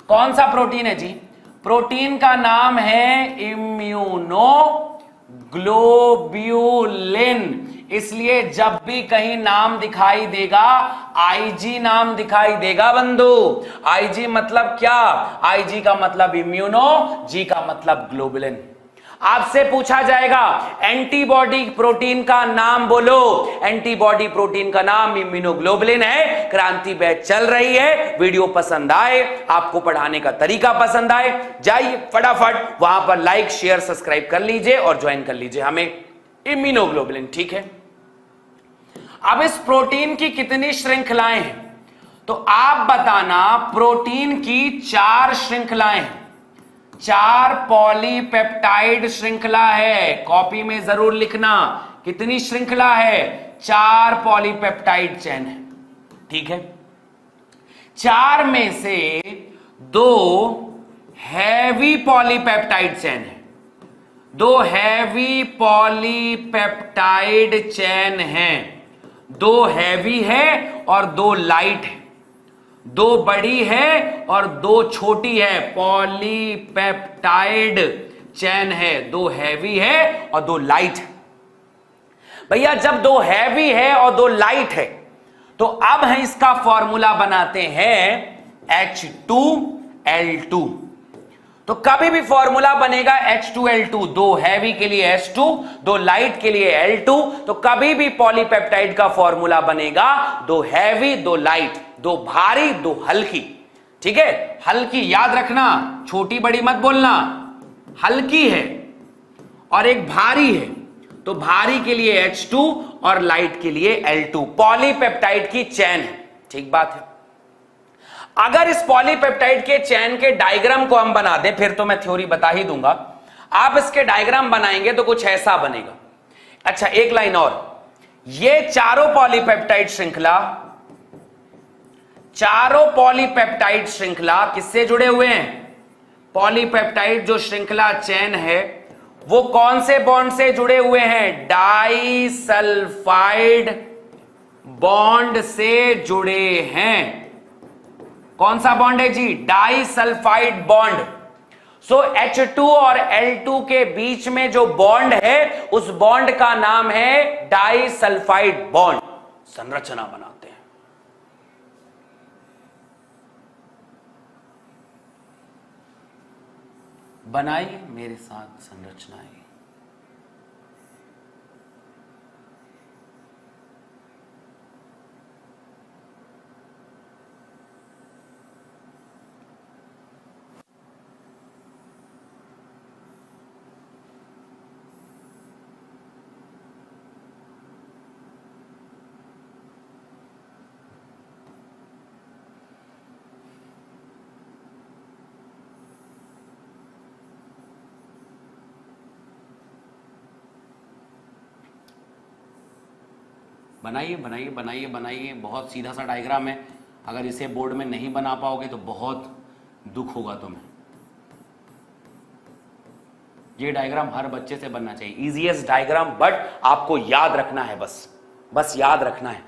कौन सा प्रोटीन है जी? प्रोटीन का नाम है इम्यूनोग्लोब्यूलिन। इसलिए जब भी कहीं नाम दिखाई देगा, आईजी नाम दिखाई देगा बंधु। आईजी मतलब क्या? आईजी का मतलब इम्यूनो, जी का मतलब ग्लोबुलिन। आपसे पूछा जाएगा एंटीबॉडी प्रोटीन का नाम बोलो। एंटीबॉडी प्रोटीन का नाम इम्यूनोग्लोबुलिन है। क्रांति बैच चल रही है। वीडियो पसंद आए, आपको पढ़ाने का तरीका पसंद आए, जाइए फटाफट वहां पर लाइक शेयर सब्सक्राइब कर लीजिए और ज्वाइन कर लीजिए हमें। इम्यूनोग्लोबुलिन, ठीक है। अब इस प्रोटीन की कितनी श्रृंखलाएं हैं? तो आप बताना। प्रोटीन की 4 श्रृंखलाएं हैं। 4 पॉलीपेप्टाइड श्रृंखला है। कॉपी में जरूर लिखना कितनी श्रृंखला है? 4 पॉलीपेप्टाइड चेन है, ठीक है। 4 में से 2 हैवी पॉलीपेप्टाइड चेन है। 2 हैवी पॉलीपेप्टाइड चेन हैं। 2 हैवी है और 2 लाइट है। 2 बड़ी है और 2 छोटी है। पॉलीपेप्टाइड चेन है। 2 हैवी है और 2 लाइट है। भैया जब 2 हैवी है और 2 लाइट है तो अब हम इसका फॉर्मूला बनाते हैं H2L2। तो कभी भी फॉर्मूला बनेगा H2L2। 2 हैवी के लिए H2, 2 लाइट के लिए L2। तो कभी भी पॉलीपेप्टाइड का फॉर्मूला बनेगा 2 हैवी 2 लाइट, 2 भारी 2 हल्की, ठीक है। हल्की याद रखना, छोटी बड़ी मत बोलना। हल्की है और एक भारी है, तो भारी के लिए H2 और लाइट के लिए L2। पॉलीपेप्टाइड की चेन है, ठीक बात है। अगर इस पॉलीपेप्टाइड के चेन के डायग्राम को हम बना दें, फिर तो मैं थ्योरी बता ही दूंगा। आप इसके डायग्राम बनाएंगे तो कुछ ऐसा बनेगा। अच्छा एक लाइन और, ये चारों पॉलीपेप्टाइड श्रृंखला, चारों पॉलीपेप्टाइड श्रृंखला किससे जुड़े हुए हैं? पॉलीपेप्टाइड जो श्रृंखला चेन है वो कौन से बॉन्ड से जुड़े हुए हैं? डाइसल्फाइड बॉन्ड से जुड़े हैं। कौन सा बॉन्ड है जी? Disulphide bond. सो H2 और L2 के बीच में जो बॉन्ड है उस बॉन्ड का नाम है डाइसल्फाइड बॉन्ड। संरचना बनाते हैं। बनाइए मेरे साथ संरचनाएं। बनाइए बनाइए बनाइए बनाइए। बहुत सीधा सा डायग्राम है। अगर इसे बोर्ड में नहीं बना पाओगे तो बहुत दुख होगा तुम्हें। ये डायग्राम हर बच्चे से बनना चाहिए। इजीएस्ट डायग्राम, बट आपको याद रखना है। बस याद रखना है।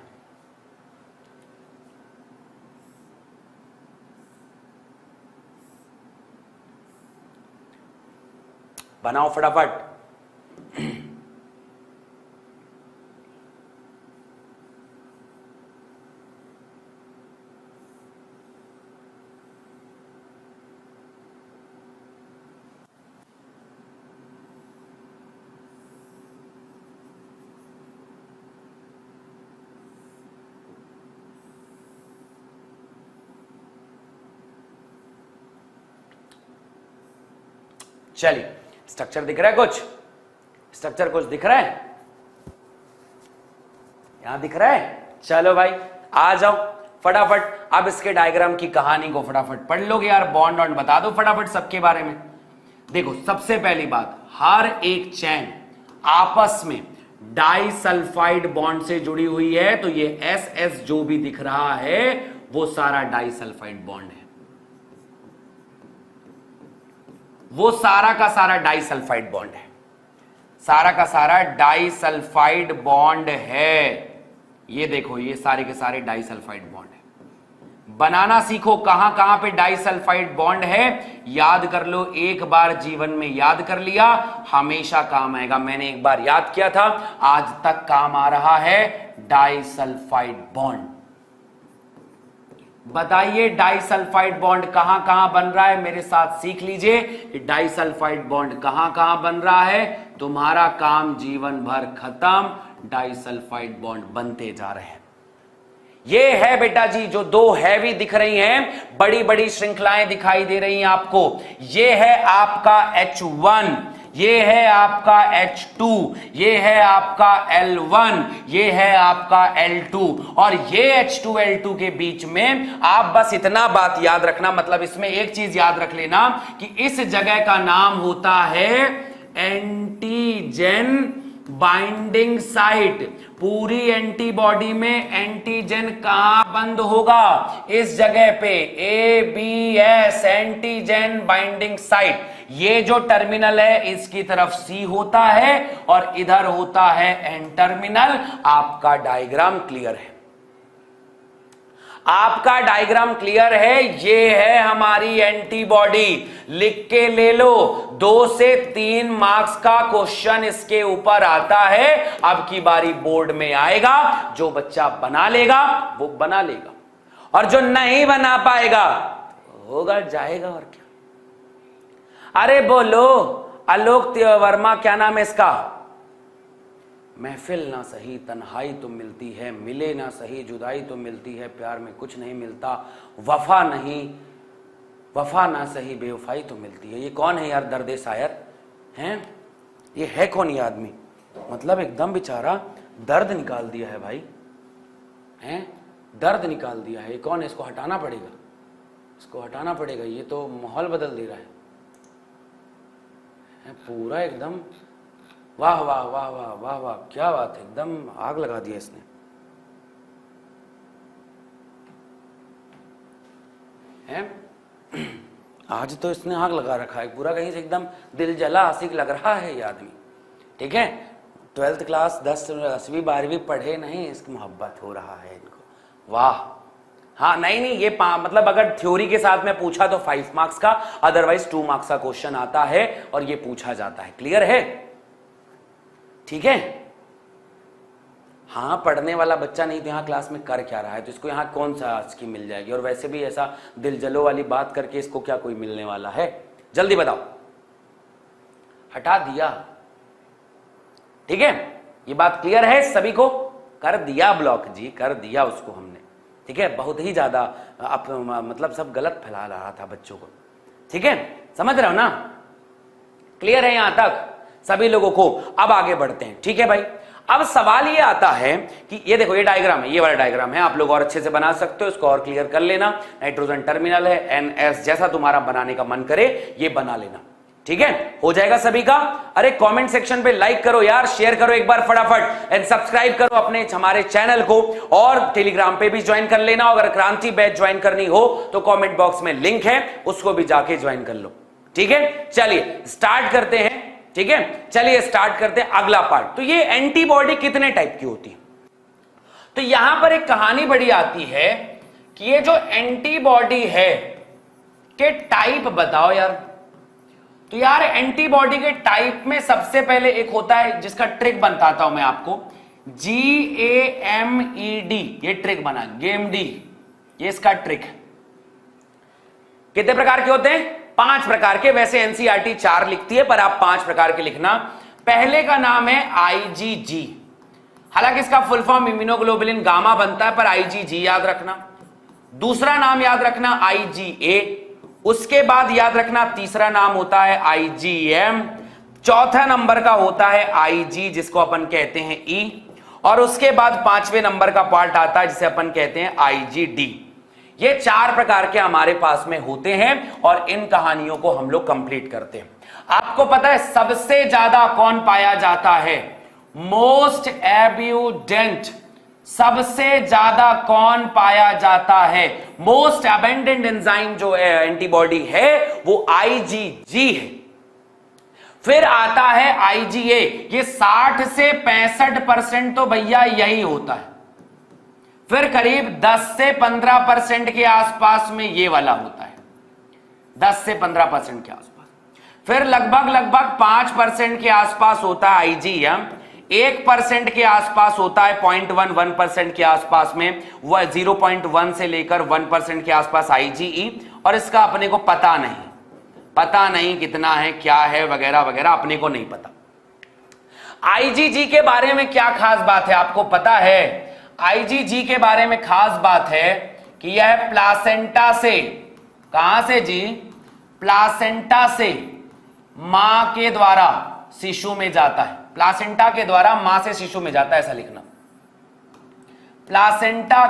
बनाओ फटाफट। चलिए, स्ट्रक्चर दिख रहा है? कुछ स्ट्रक्चर कुछ दिख रहा है? यहां दिख रहा है? चलो भाई आ जाओ फटाफट। अब इसके डायग्राम की कहानी को फटाफट पढ़ लोगे यार। बॉन्ड ऑन बता दो फटाफट सबके बारे में। देखो, सबसे पहली बात, हर एक चैन आपस में डाइसल्फाइड बॉन्ड से जुड़ी हुई है। तो ये SS जो भी दिख रहा है वो सारा डाइसल्फाइड बॉन्ड है। वो सारा का सारा डाइसल्फाइड बॉन्ड है। सारा का सारा डाइसल्फाइड बॉन्ड है। ये देखो, ये सारे के सारे डाइसल्फाइड बॉन्ड है। बनाना सीखो कहां कहां पे डाइसल्फाइड बॉन्ड है। याद कर लो, एक बार जीवन में याद कर लिया हमेशा काम आएगा। मैंने एक बार याद किया था, आज तक काम आ रहा है। Disulphide bond. बताइए डाइसल्फाइड बॉन्ड कहां कहां बन रहा है। मेरे साथ सीख लीजिए कि डाइसल्फाइड बॉन्ड कहां कहां बन रहा है। तुम्हारा काम जीवन भर खत्म। डाइसल्फाइड बॉन्ड बनते जा रहे हैं। ये है बेटा जी, जो दो हैवी दिख रही हैं, बड़ी बड़ी श्रृंखलाएं दिखाई दे रही हैं आपको। ये है आपका H1, ये है आपका H2, ये है आपका L1, ये है आपका L2। और ये H2 L2 के बीच में आप बस इतना बात याद रखना, मतलब इसमें एक चीज याद रख लेना कि इस जगह का नाम होता है एंटीजन बाइंडिंग साइट। पूरी एंटीबॉडी में एंटीजन कहां बंद होगा? इस जगह पे ABS, एंटीजन बाइंडिंग साइट। ये जो टर्मिनल है इसकी तरफ C होता है और इधर होता है N टर्मिनल। आपका डायग्राम क्लियर है? आपका डायग्राम क्लियर है? ये है हमारी एंटीबॉडी। लिख के ले लो, 2 से 3 मार्क्स का क्वेश्चन इसके ऊपर आता है। अब की बारी बोर्ड में आएगा। जो बच्चा बना लेगा वो बना लेगा, और जो नहीं बना पाएगा होगा जाएगा। और क्या? अरे बोलो, आलोक वर्मा, क्या नाम है इसका? महफिल ना सही तन्हाई तो मिलती है, मिले ना सही जुदाई तो मिलती है, प्यार में कुछ नहीं मिलता, वफा नहीं, वफा ना सही बेवफाई तो मिलती है। ये कौन है यार? दर्द शायर हैं? ये है कौन ये आदमी? मतलब एकदम बेचारा दर्द निकाल दिया है भाई, हैं? दर्द निकाल दिया है। ये कौन है? इसको हटाना पड़ेगा, इसको हटाना पड़ेगा। ये तो माहौल बदल दे रहा है पूरा एकदम। वाह वाह वाह वाह वाह वाह, क्या बात है, एकदम आग लगा दिया इसने। हैं? आज तो इसने आग लगा रखा है पूरा, कहीं से एकदम दिल जला आशिक लग रहा है ये आदमी। ठीक है, 12th क्लास 10वीं 12वीं पढ़े नहीं, इसकी मोहब्बत हो रहा है इनको। वाह, हाँ नहीं नहीं, ये मतलब अगर थ्योरी के साथ में पूछा तो 5 मार्क्स का, अदरवाइज 2 मार्क्स का क्वेश्चन आता है और ये पूछा जाता है। क्लियर है? ठीक है। हाँ, पढ़ने वाला बच्चा नहीं तो यहां क्लास में कर क्या रहा है, तो इसको यहां कौन सा स्कीम मिल जाएगी, और वैसे भी ऐसा दिल जलो वाली बात करके इसको क्या कोई मिलने वाला है? जल्दी बताओ। हटा दिया। ठीक है, ये बात क्लियर है सभी को? कर दिया ब्लॉक जी, कर दिया उसको हमने। ठीक है, बहुत ही ज्यादा मतलब सब गलत फैला रहा था बच्चों को। ठीक है, समझ रहे हो ना? क्लियर है यहां तक सभी लोगों को? अब आगे बढ़ते हैं। ठीक है भाई, अब सवाल ये आता है कि ये देखो, ये डायग्राम है, ये वाला डायग्राम है, आप लोग और अच्छे से बना सकते हो, इसको और क्लियर कर लेना। नाइट्रोजन टर्मिनल है, NS, जैसा तुम्हारा बनाने का मन करे ये बना लेना। ठीक है, हो जाएगा सभी का? अरे कमेंट सेक्शन पे लाइक करो यार, शेयर करो एक बार फटाफट, एंड सब्सक्राइब करो अपने हमारे चैनल को, और टेलीग्राम पे भी ज्वाइन कर लेना। अगर क्रांति बैच ज्वाइन करनी हो तो कमेंट बॉक्स में लिंक है, उसको भी जाके ज्वाइन कर लो। ठीक है, चलिए स्टार्ट करते हैं। ठीक है, चलिए स्टार्ट करते हैं अगला पार्ट। तो ये एंटीबॉडी कितने टाइप की होती है? तो यहां पर एक कहानी बड़ी आती है कि ये जो एंटीबॉडी है के टाइप बताओ यार। तो यार एंटीबॉडी के टाइप में सबसे पहले एक होता है जिसका ट्रिक बताता हूं मैं आपको, GAMED, ये ट्रिक बना, GAMED, ये इसका ट्रिक। कितने प्रकार के होते हैं? 5 प्रकार के। वैसे एनसीईआरटी 4 लिखती है, पर आप 5 प्रकार के लिखना। पहले का नाम है IgG, हालांकि इसका फुल फॉर्म इम्यूनोग्लोबुलिन गामा बनता है, पर IgG याद रखना। दूसरा नाम याद रखना IgA, उसके बाद याद रखना तीसरा नाम होता है IgM, चौथा नंबर का होता है IG जिसको अपन कहते हैं E, और उसके बाद 5वें नंबर का पार्ट आता है जिसे अपन कहते हैं IgD। ये 4 प्रकार के हमारे पास में होते हैं और इन कहानियों को हम लोग कंप्लीट करते हैं। आपको पता है सबसे ज्यादा कौन पाया जाता है? मोस्ट एब्यूडेंट, सबसे ज्यादा कौन पाया जाता है? मोस्ट अबेंडेंट एंजाइम जो एंटीबॉडी है वो IgG है। फिर आता है IgA, ये 60 से 65% तो भैया यही होता है। फिर करीब 10 से 15% के आसपास में ये वाला होता है, 10 से 15% के आसपास। फिर लगभग 5% के आसपास होता है IgM, 1% के आसपास होता है 0.1% के आसपास में, वह 0.1 से लेकर 1% के आसपास IgE, और इसका अपने को पता नहीं कितना है, क्या है, वगैरह वगैरह, अपने को नहीं पता। IgG के बारे में क्या खास बात है आपको पता है? IgG के बारे में खास बात है कि यह प्लासेंटा से, कहां से जी? प्लासेंटा से मां के द्वारा शिशु में जाता है। प्लासेंटा के द्वारा मां से शिशु में जाता है, ऐसा लिखना। प्लासेंटा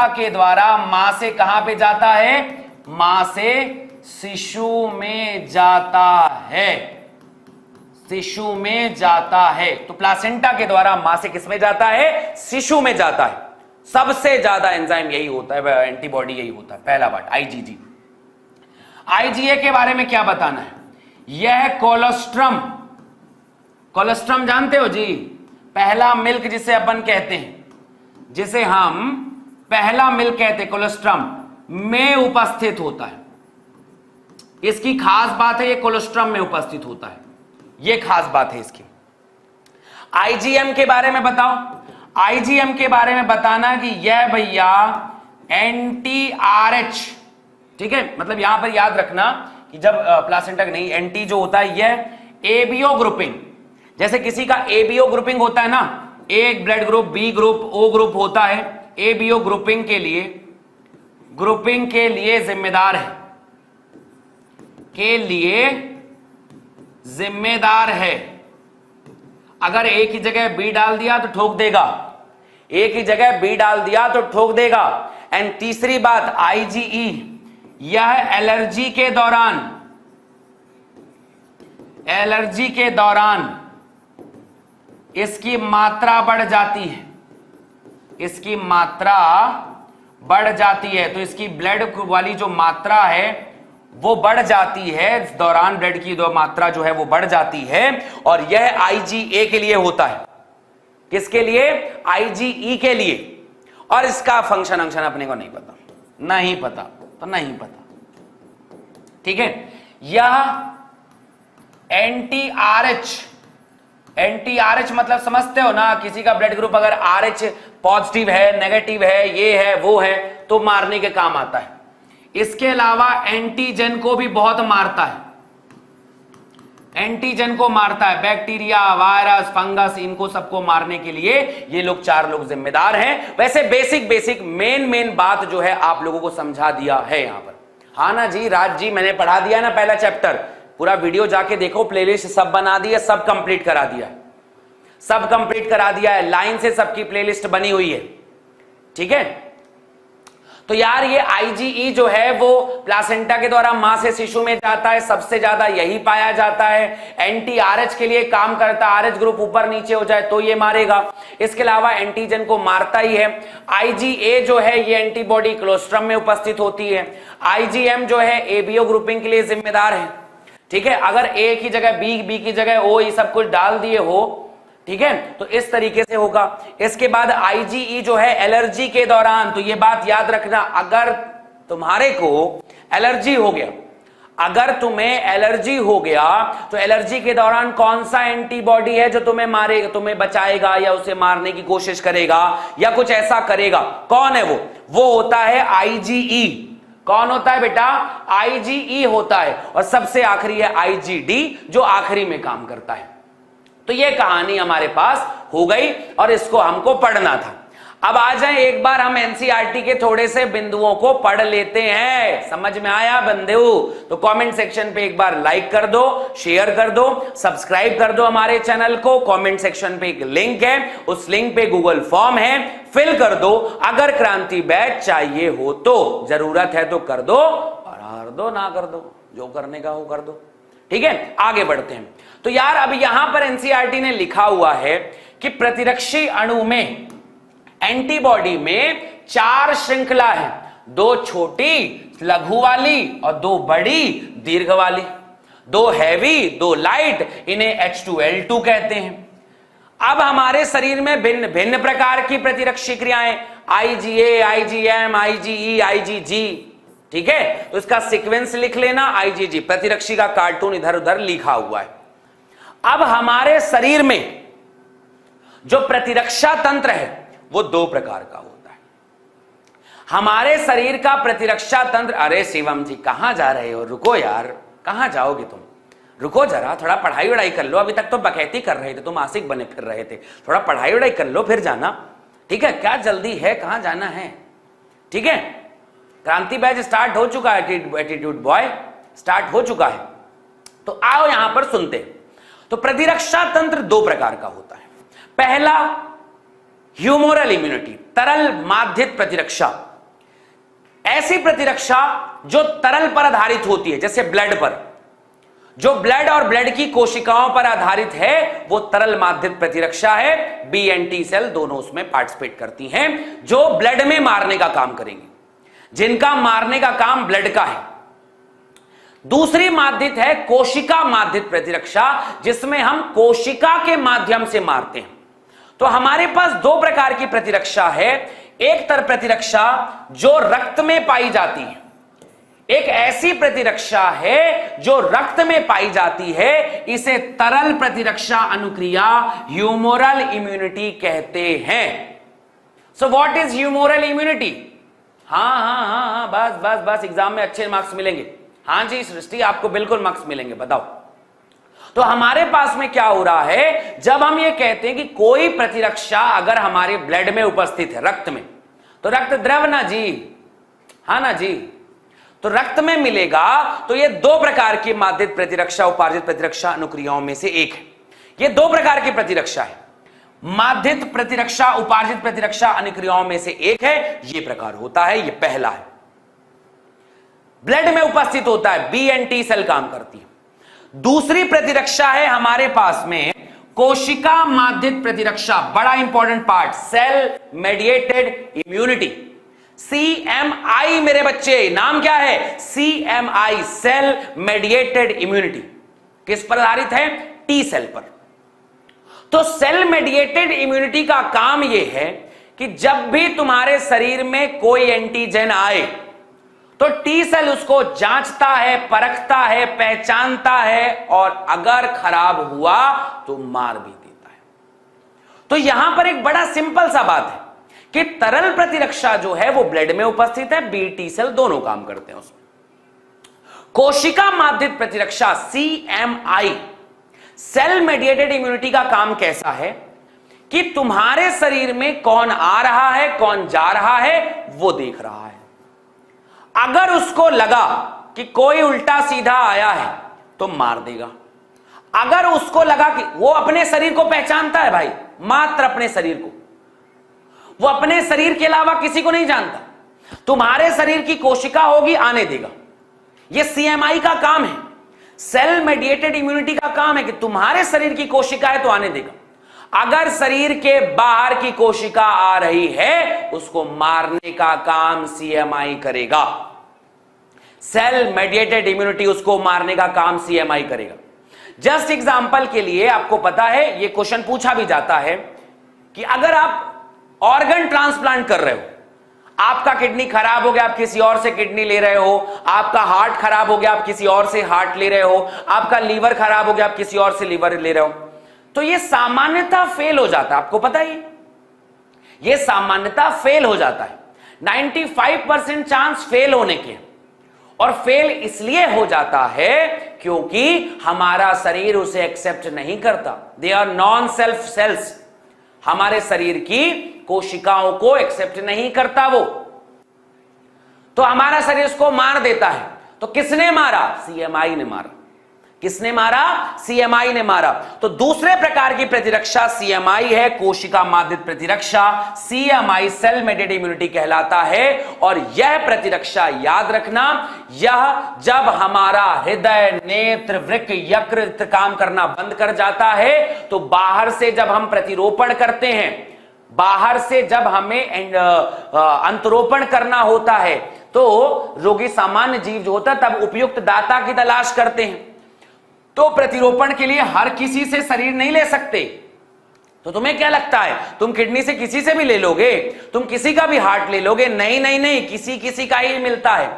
के द्वारा मां से कहां पे जाता है? मां से शिशु में जाता है, शिशु में जाता है। तो प्लासेंटा के द्वारा मां से किस में जाता है? शिशु में जाता है। सबसे ज्यादा एंजाइम यही होता है, एंटीबॉडी यही होता है। पहला बात IgG। IgA के बारे में क्या बताना है? यह कोलोस्ट्रम जानते हो जी? पहला मिल्क जिसे अपन कहते हैं, जिसे हम पहला मिल्क कहते हैं, कोलोस्ट्रम में उपस्थित होता है। इसकी खास बात है ये कोलोस्ट्रम में उपस्थित होता है, ये खास बात है इसकी। IgM के बारे में बताओ। IgM के बारे में बताना कि यह भैया anti-RH, ठीक है, मतलब यहां पर याद रखना कि जब प्लासेंटा नहीं, एंटी जो होता है यह ABO ग्रुपिंग, जैसे किसी का ABO ग्रुपिंग होता है ना, A blood group, B group, O group होता है, ABO ग्रुपिंग के लिए जिम्मेदार है, जिम्मेदार है। अगर एक ही जगह बी डाल दिया तो ठोक देगा, एक ही जगह बी डाल दिया तो ठोक देगा। एंड तीसरी बात IgE, यह एलर्जी के दौरान इसकी मात्रा बढ़ जाती है, इसकी मात्रा बढ़ जाती है, तो इसकी ब्लड वाली जो मात्रा है वो बढ़ जाती है, इस दौरान ब्लड की जो मात्रा जो है वो बढ़ जाती है, और यह IgA के लिए होता है। किसके लिए? IgE के लिए। और इसका फंक्शन अंक्शन अपने को नहीं पता, नहीं पता तो नहीं पता, ठीक है। यह एंटी आरएच मतलब समझते हो ना, किसी का ब्लड ग्रुप अगर आरएच पॉजिटिव है, नेगेटिव है, ये है वो है, तो मारने के काम आता है। इसके अलावा एंटीजन को भी बहुत मारता है, एंटीजन को मारता है, बैक्टीरिया, वायरस, फंगस, इनको सबको मारने के लिए ये लोग 4 लोग जिम्मेदार हैं। वैसे बेसिक मेन बात जो है आप लोगों को समझा दिया है यहां पर। हाँ ना जी, राज जी मैंने पढ़ा दिया ना पहला चैप्टर, पूरा वीडियो जाके देखो, प्लेलिस्ट सब बना दी है, सब कंप्लीट करा दिया है, सब कंप्लीट करा दिया है, लाइन से सबकी प्लेलिस्ट बनी हुई है, ठीक है। तो यार ये आईजीई जो है वो प्लासेंटा के द्वारा मां से शिशु में जाता है, सबसे ज्यादा यही पाया जाता है। एंटी आरएच के लिए काम करता है, आरएच ग्रुप ऊपर नीचे हो जाए तो ये मारेगा। इसके अलावा एंटीजन को मारता ही है। आईजीए जो है ये एंटीबॉडी क्लोस्ट्रम में उपस्थित होती है। आईजीएम जो है एबीओ ग्रुपिंग के लिए जिम्मेदार है, ठीक है। अगर ए की जगह बी की जगह ओ, ये सब कुछ डाल दिए हो, ठीक है, तो इस तरीके से होगा। इसके बाद आईजीई जो है एलर्जी के दौरान, तो ये बात याद रखना, अगर तुम्हारे को एलर्जी हो गया, अगर तुम्हें एलर्जी हो गया तो एलर्जी के दौरान कौन सा एंटीबॉडी है जो तुम्हें मारेगा, तुम्हें बचाएगा या उसे मारने की कोशिश करेगा या कुछ ऐसा करेगा, कौन है वो होता है आईजीई। कौन होता है बेटा? आईजीई होता है। और सबसे आखिरी है आईजीडी जो आखिरी में काम करता है। तो ये कहानी हमारे पास हो गई और इसको हमको पढ़ना था। अब आ जाए एक बार हम एनसीईआरटी के थोड़े से बिंदुओं को पढ़ लेते हैं। समझ में आया बंधु? तो कमेंट सेक्शन पे एक बार लाइक कर दो, शेयर कर दो, सब्सक्राइब कर दो हमारे चैनल को। कमेंट सेक्शन पे एक लिंक है, उस लिंक पे गूगल फॉर्म है, फिल कर दो। अगर क्रांति बैच चाहिए हो तो, जरूरत है तो कर दो और हार दो ना कर दो, जो करने का हो कर दो, ठीक है। आगे बढ़ते हैं। तो यार अब यहां पर एनसीईआरटी ने लिखा हुआ है कि प्रतिरक्षी अणु में, एंटीबॉडी में 4 श्रृंखला है, 2 छोटी लघु वाली और 2 बड़ी दीर्घ वाली, 2 हैवी 2 लाइट, इन्हें H2L2 कहते हैं। अब हमारे शरीर में भिन्न भिन्न प्रकार की प्रतिरक्षी क्रियाएं, आईजीए, आईजीएम, आईजीई, आईजीजी, ठीक है। तो इसका सीक्वेंस लिख लेना, आईजीजी, प्रतिरक्षी का कार्टून इधर उधर लिखा हुआ है। अब हमारे शरीर में जो प्रतिरक्षा तंत्र है वो 2 प्रकार का होता है। हमारे शरीर का प्रतिरक्षा तंत्र, अरे शिवम जी कहां जा रहे हो? रुको यार, कहां जाओगे तुम? रुको जरा, थोड़ा पढ़ाई वढ़ाई कर लो। अभी तक तो बकैती कर रहे थे, तुम आशिक बने फिर रहे थे। थोड़ा पढ़ाई वढ़ाई कर लो फिर जाना, ठीक है। क्या जल्दी है, कहां जाना है, ठीक है। क्रांति बैच स्टार्ट हो चुका है, एटीट्यूड बॉय स्टार्ट हो चुका है। तो आओ यहां पर सुनते हैं। तो प्रतिरक्षा तंत्र 2 प्रकार का होता है। पहला ह्यूमोरल इम्यूनिटी, तरल माध्यित प्रतिरक्षा। ऐसी प्रतिरक्षा जो तरल पर आधारित होती है, जैसे ब्लड पर, जो ब्लड और ब्लड की कोशिकाओं पर आधारित है वो तरल माध्यित प्रतिरक्षा है। बी एंड टी सेल दोनों उसमें पार्टिसिपेट करती हैं, जो ब्लड में मारने का काम करेंगे, जिनका मारने का काम ब्लड का है। दूसरी माध्यित है कोशिका माध्यित प्रतिरक्षा, जिसमें हम कोशिका के माध्यम से मारते हैं। तो हमारे पास 2 प्रकार की प्रतिरक्षा है। एक तरह प्रतिरक्षा जो रक्त में पाई जाती है, एक ऐसी प्रतिरक्षा है जो रक्त में पाई जाती है, इसे तरल प्रतिरक्षा अनुक्रिया ह्यूमोरल इम्यूनिटी कहते हैं। So what is humoral immunity? हाँ, बस एग्जाम में अच्छे मार्क्स मिलेंगे। हाँ जी सृष्टि, आपको बिल्कुल मार्क्स मिलेंगे, बताओ। तो हमारे पास में क्या हो रहा है, जब हम ये कहते हैं कि कोई प्रतिरक्षा अगर हमारे ब्लड में उपस्थित है, रक्त में, तो रक्त द्रव ना जी, हाँ ना जी, तो रक्त में मिलेगा, तो ये 2 प्रकार की माध्यित प्रतिरक्षा उपार्जित प्रतिरक्षा अनुक्रियाओं में से एक है। ये 2 प्रकार की प्रतिरक्षा है, माध्यित प्रतिरक्षा उपार्जित प्रतिरक्षा अनुक्रियाओं में से एक है। ये प्रकार होता है, ये पहला है, ब्लड में उपस्थित होता है, बी एंड टी सेल काम करती है। दूसरी प्रतिरक्षा है हमारे पास में कोशिका माध्यित प्रतिरक्षा, बड़ा important part, cell mediated immunity, CMI। मेरे बच्चे नाम क्या है? CMI, cell mediated immunity. किस पर आधारित है? टी सेल पर। तो सेल मेडिएटेड इम्यूनिटी का काम यह है कि जब भी तुम्हारे शरीर में कोई एंटीजन आए तो टी सेल उसको जांचता है, परखता है, पहचानता है और अगर खराब हुआ तो मार भी देता है। तो यहां पर एक बड़ा सिंपल सा बात है कि तरल प्रतिरक्षा जो है वो ब्लड में उपस्थित है, बी टी सेल दोनों काम करते हैं उसमें। कोशिका माध्यित प्रतिरक्षा CMI, सेल मेडिएटेड इम्यूनिटी का काम कैसा है कि तुम्हारे शरीर में कौन आ रहा है, कौन जा रहा है, वो देख रहा है। अगर उसको लगा कि कोई उल्टा सीधा आया है तो मार देगा। अगर उसको लगा कि वो अपने शरीर को पहचानता है भाई, मात्र अपने शरीर को, वो अपने शरीर के अलावा किसी को नहीं जानता। तुम्हारे शरीर की कोशिका होगी, आने देगा। ये CMI का काम है, सेल मेडिएटेड इम्यूनिटी का काम है कि तुम्हारे शरीर की कोशिका है तो आने देगा। अगर शरीर के बाहर की कोशिका आ रही है उसको मारने का काम CMI करेगा। सेल मेडिएटेड इम्यूनिटी उसको मारने का काम CMI करेगा। जस्ट एग्जांपल के लिए आपको पता है, ये क्वेश्चन पूछा भी जाता है कि अगर आप ऑर्गन ट्रांसप्लांट कर रहे हो, आपका किडनी खराब हो गया, आप किसी और से किडनी ले रहे हो, आपका हार्ट खराब हो गया, आप किसी और से हार्ट ले रहे हो, आपका लीवर खराब हो गया, आप किसी और से लीवर ले रहे हो, तो ये सामान्यतः फेल हो जाता है। आपको पता है ये सामान्यतः फेल हो जाता है। 95% चांस फेल होने के, और फेल इसलिए हो जाता है क्योंकि हमारा शरीर उसे एक्सेप्ट नहीं करता। They are non self cells, हमारे शरीर की कोशिकाओं को एक्सेप्ट नहीं करता वो, तो हमारा शरीर उसको मार देता है। तो किसने मारा? CMI ने मारा। किसने मारा? CMI ने मारा। तो दूसरे प्रकार की प्रतिरक्षा CMI है, कोशिका माध्यित प्रतिरक्षा। CMI सेल मेडिएटेड इम्यूनिटी कहलाता है। और यह प्रतिरक्षा याद रखना, यह जब हमारा हृदय, नेत्र, वृक्क, यकृत काम करना बंद कर जाता है तो बाहर से जब हम प्रतिरोपण करते हैं, बाहर से जब हमें अंतरोपण करना होता है तो रोगी सामान्य जीव जो होता है तब उपयुक्त दाता की तलाश करते हैं। तो प्रतिरोपण के लिए हर किसी से शरीर नहीं ले सकते। तो तुम्हें क्या लगता है तुम किडनी से किसी से भी ले लोगे, तुम किसी का भी हार्ट ले लोगे? नहीं नहीं नहीं, किसी किसी का ही मिलता है।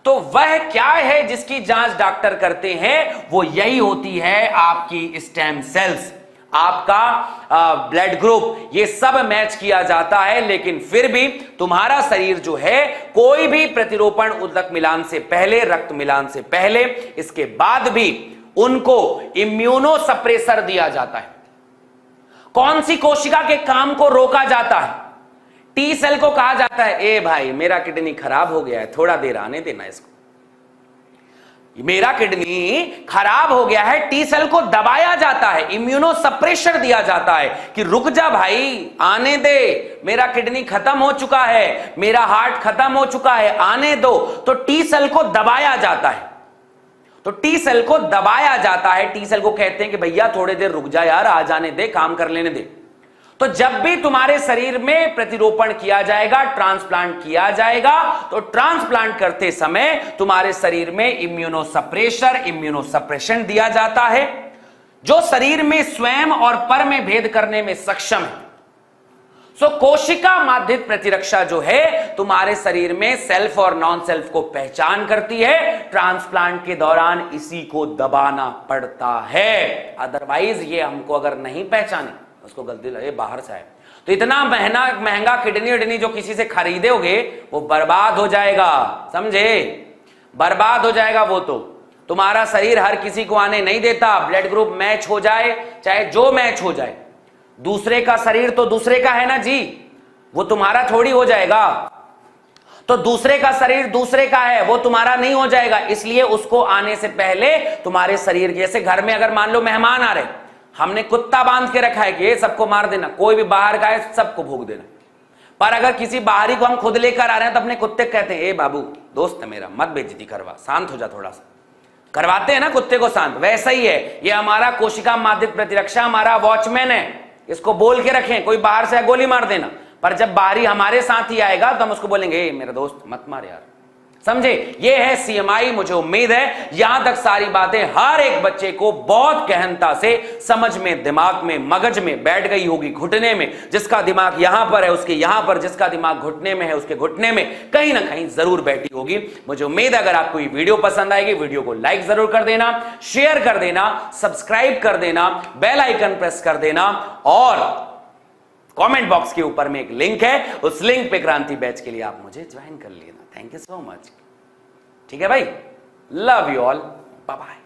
तो वह क्या है जिसकी जांच डॉक्टर करते हैं? वो यही होती है आपकी स्टेम सेल्स, आपका ब्लड ग्रुप, ये सब मैच किया जाता है। लेकिन फिर भी तुम्हारा शरीर जो है कोई भी प्रतिरोपण उदक मिलान से पहले, रक्त मिलान से पहले, इसके बाद भी उनको इम्यूनो सप्रेसर दिया जाता है। कौन सी कोशिका के काम को रोका जाता है? टी सेल को कहा जाता है, ए भाई मेरा किडनी खराब हो गया है, थोड़ा देर आने देना इसको, मेरा किडनी खराब हो गया है। टी सेल को दबाया जाता है, इम्यूनो सप्रेशर दिया जाता है कि रुक जा भाई, आने दे, मेरा किडनी खत्म हो चुका है, मेरा हार्ट खत्म हो चुका है, आने दो। तो टी सेल को दबाया जाता है। तो टी सेल को दबाया जाता है, टी सेल को कहते हैं कि भैया थोड़ी देर रुक जा यार, आ जाने दे, काम कर लेने दे। तो जब भी तुम्हारे शरीर में प्रतिरोपण किया जाएगा, ट्रांसप्लांट किया जाएगा, तो ट्रांसप्लांट करते समय तुम्हारे शरीर में इम्यूनो सप्रेशन दिया जाता है, जो शरीर में स्वयं और पर में भेद करने में सक्षम है। सो कोशिका माध्यित प्रतिरक्षा जो है तुम्हारे शरीर में सेल्फ और नॉन सेल्फ को पहचान करती है। ट्रांसप्लांट के दौरान इसी को दबाना पड़ता है, अदरवाइज ये हमको अगर नहीं पहचाने, उसको गलती लगे बाहर से आए, तो इतना महंगा किडनी जो किसी से खरीदोगे वो बर्बाद हो जाएगा, समझे? बर्बाद हो जाएगा वो। तो तुम्हारा शरीर हर किसी को आने नहीं देता। ब्लड ग्रुप मैच हो जाए, चाहे जो मैच हो जाए, दूसरे का शरीर तो दूसरे का है ना जी, वो तुम्हारा थोड़ी हो जाएगा। तो दूसरे का शरीर दूसरे का है, वो तुम्हारा नहीं हो जाएगा। इसलिए उसको आने से पहले तुम्हारे शरीर, जैसे घर में अगर मान लो मेहमान आ रहे, हमने कुत्ता बांध के रखा है कि ये सबको मार देना, कोई भी बाहर का है सबको भूख देना। पर अगर किसी बाहरी को हम खुद लेकर आ रहे हैं तो अपने कुत्ते कहते हैं, ए बाबू दोस्त है मेरा, मत बेइज्जती करवा, शांत हो जा थोड़ा सा, करवाते हैं ना कुत्ते को शांत। वैसा ही है ये हमारा कोशिका माध्यित प्रतिरक्षा, हमारा वॉचमैन है, इसको बोल के रखें, कोई बाहर से गोली मार देना। पर जब बाहरी हमारे साथ ही आएगा तो हम उसको बोलेंगे, ए मेरा दोस्त मत मार यार, समझे? ये है सीएमआई। मुझे उम्मीद है यहां तक सारी बातें हर एक बच्चे को बहुत गहनता से समझ में, दिमाग में, मगज में बैठ गई होगी। घुटने में, जिसका दिमाग यहां पर है उसके यहां पर, जिसका दिमाग घुटने में है उसके घुटने में कहीं ना कहीं जरूर बैठी होगी। मुझे उम्मीद है अगर आपको ये वीडियो पसंद आएगी, वीडियो को लाइक जरूर कर देना, शेयर कर देना, सब्सक्राइब कर देना, बेल आइकन प्रेस कर देना और कमेंट बॉक्स के ऊपर में एक लिंक है, उस लिंक पे क्रांति बैच के लिए आप मुझे ज्वाइन कर लेना। Thank you so much. ठीक है भाई, love you all, bye bye.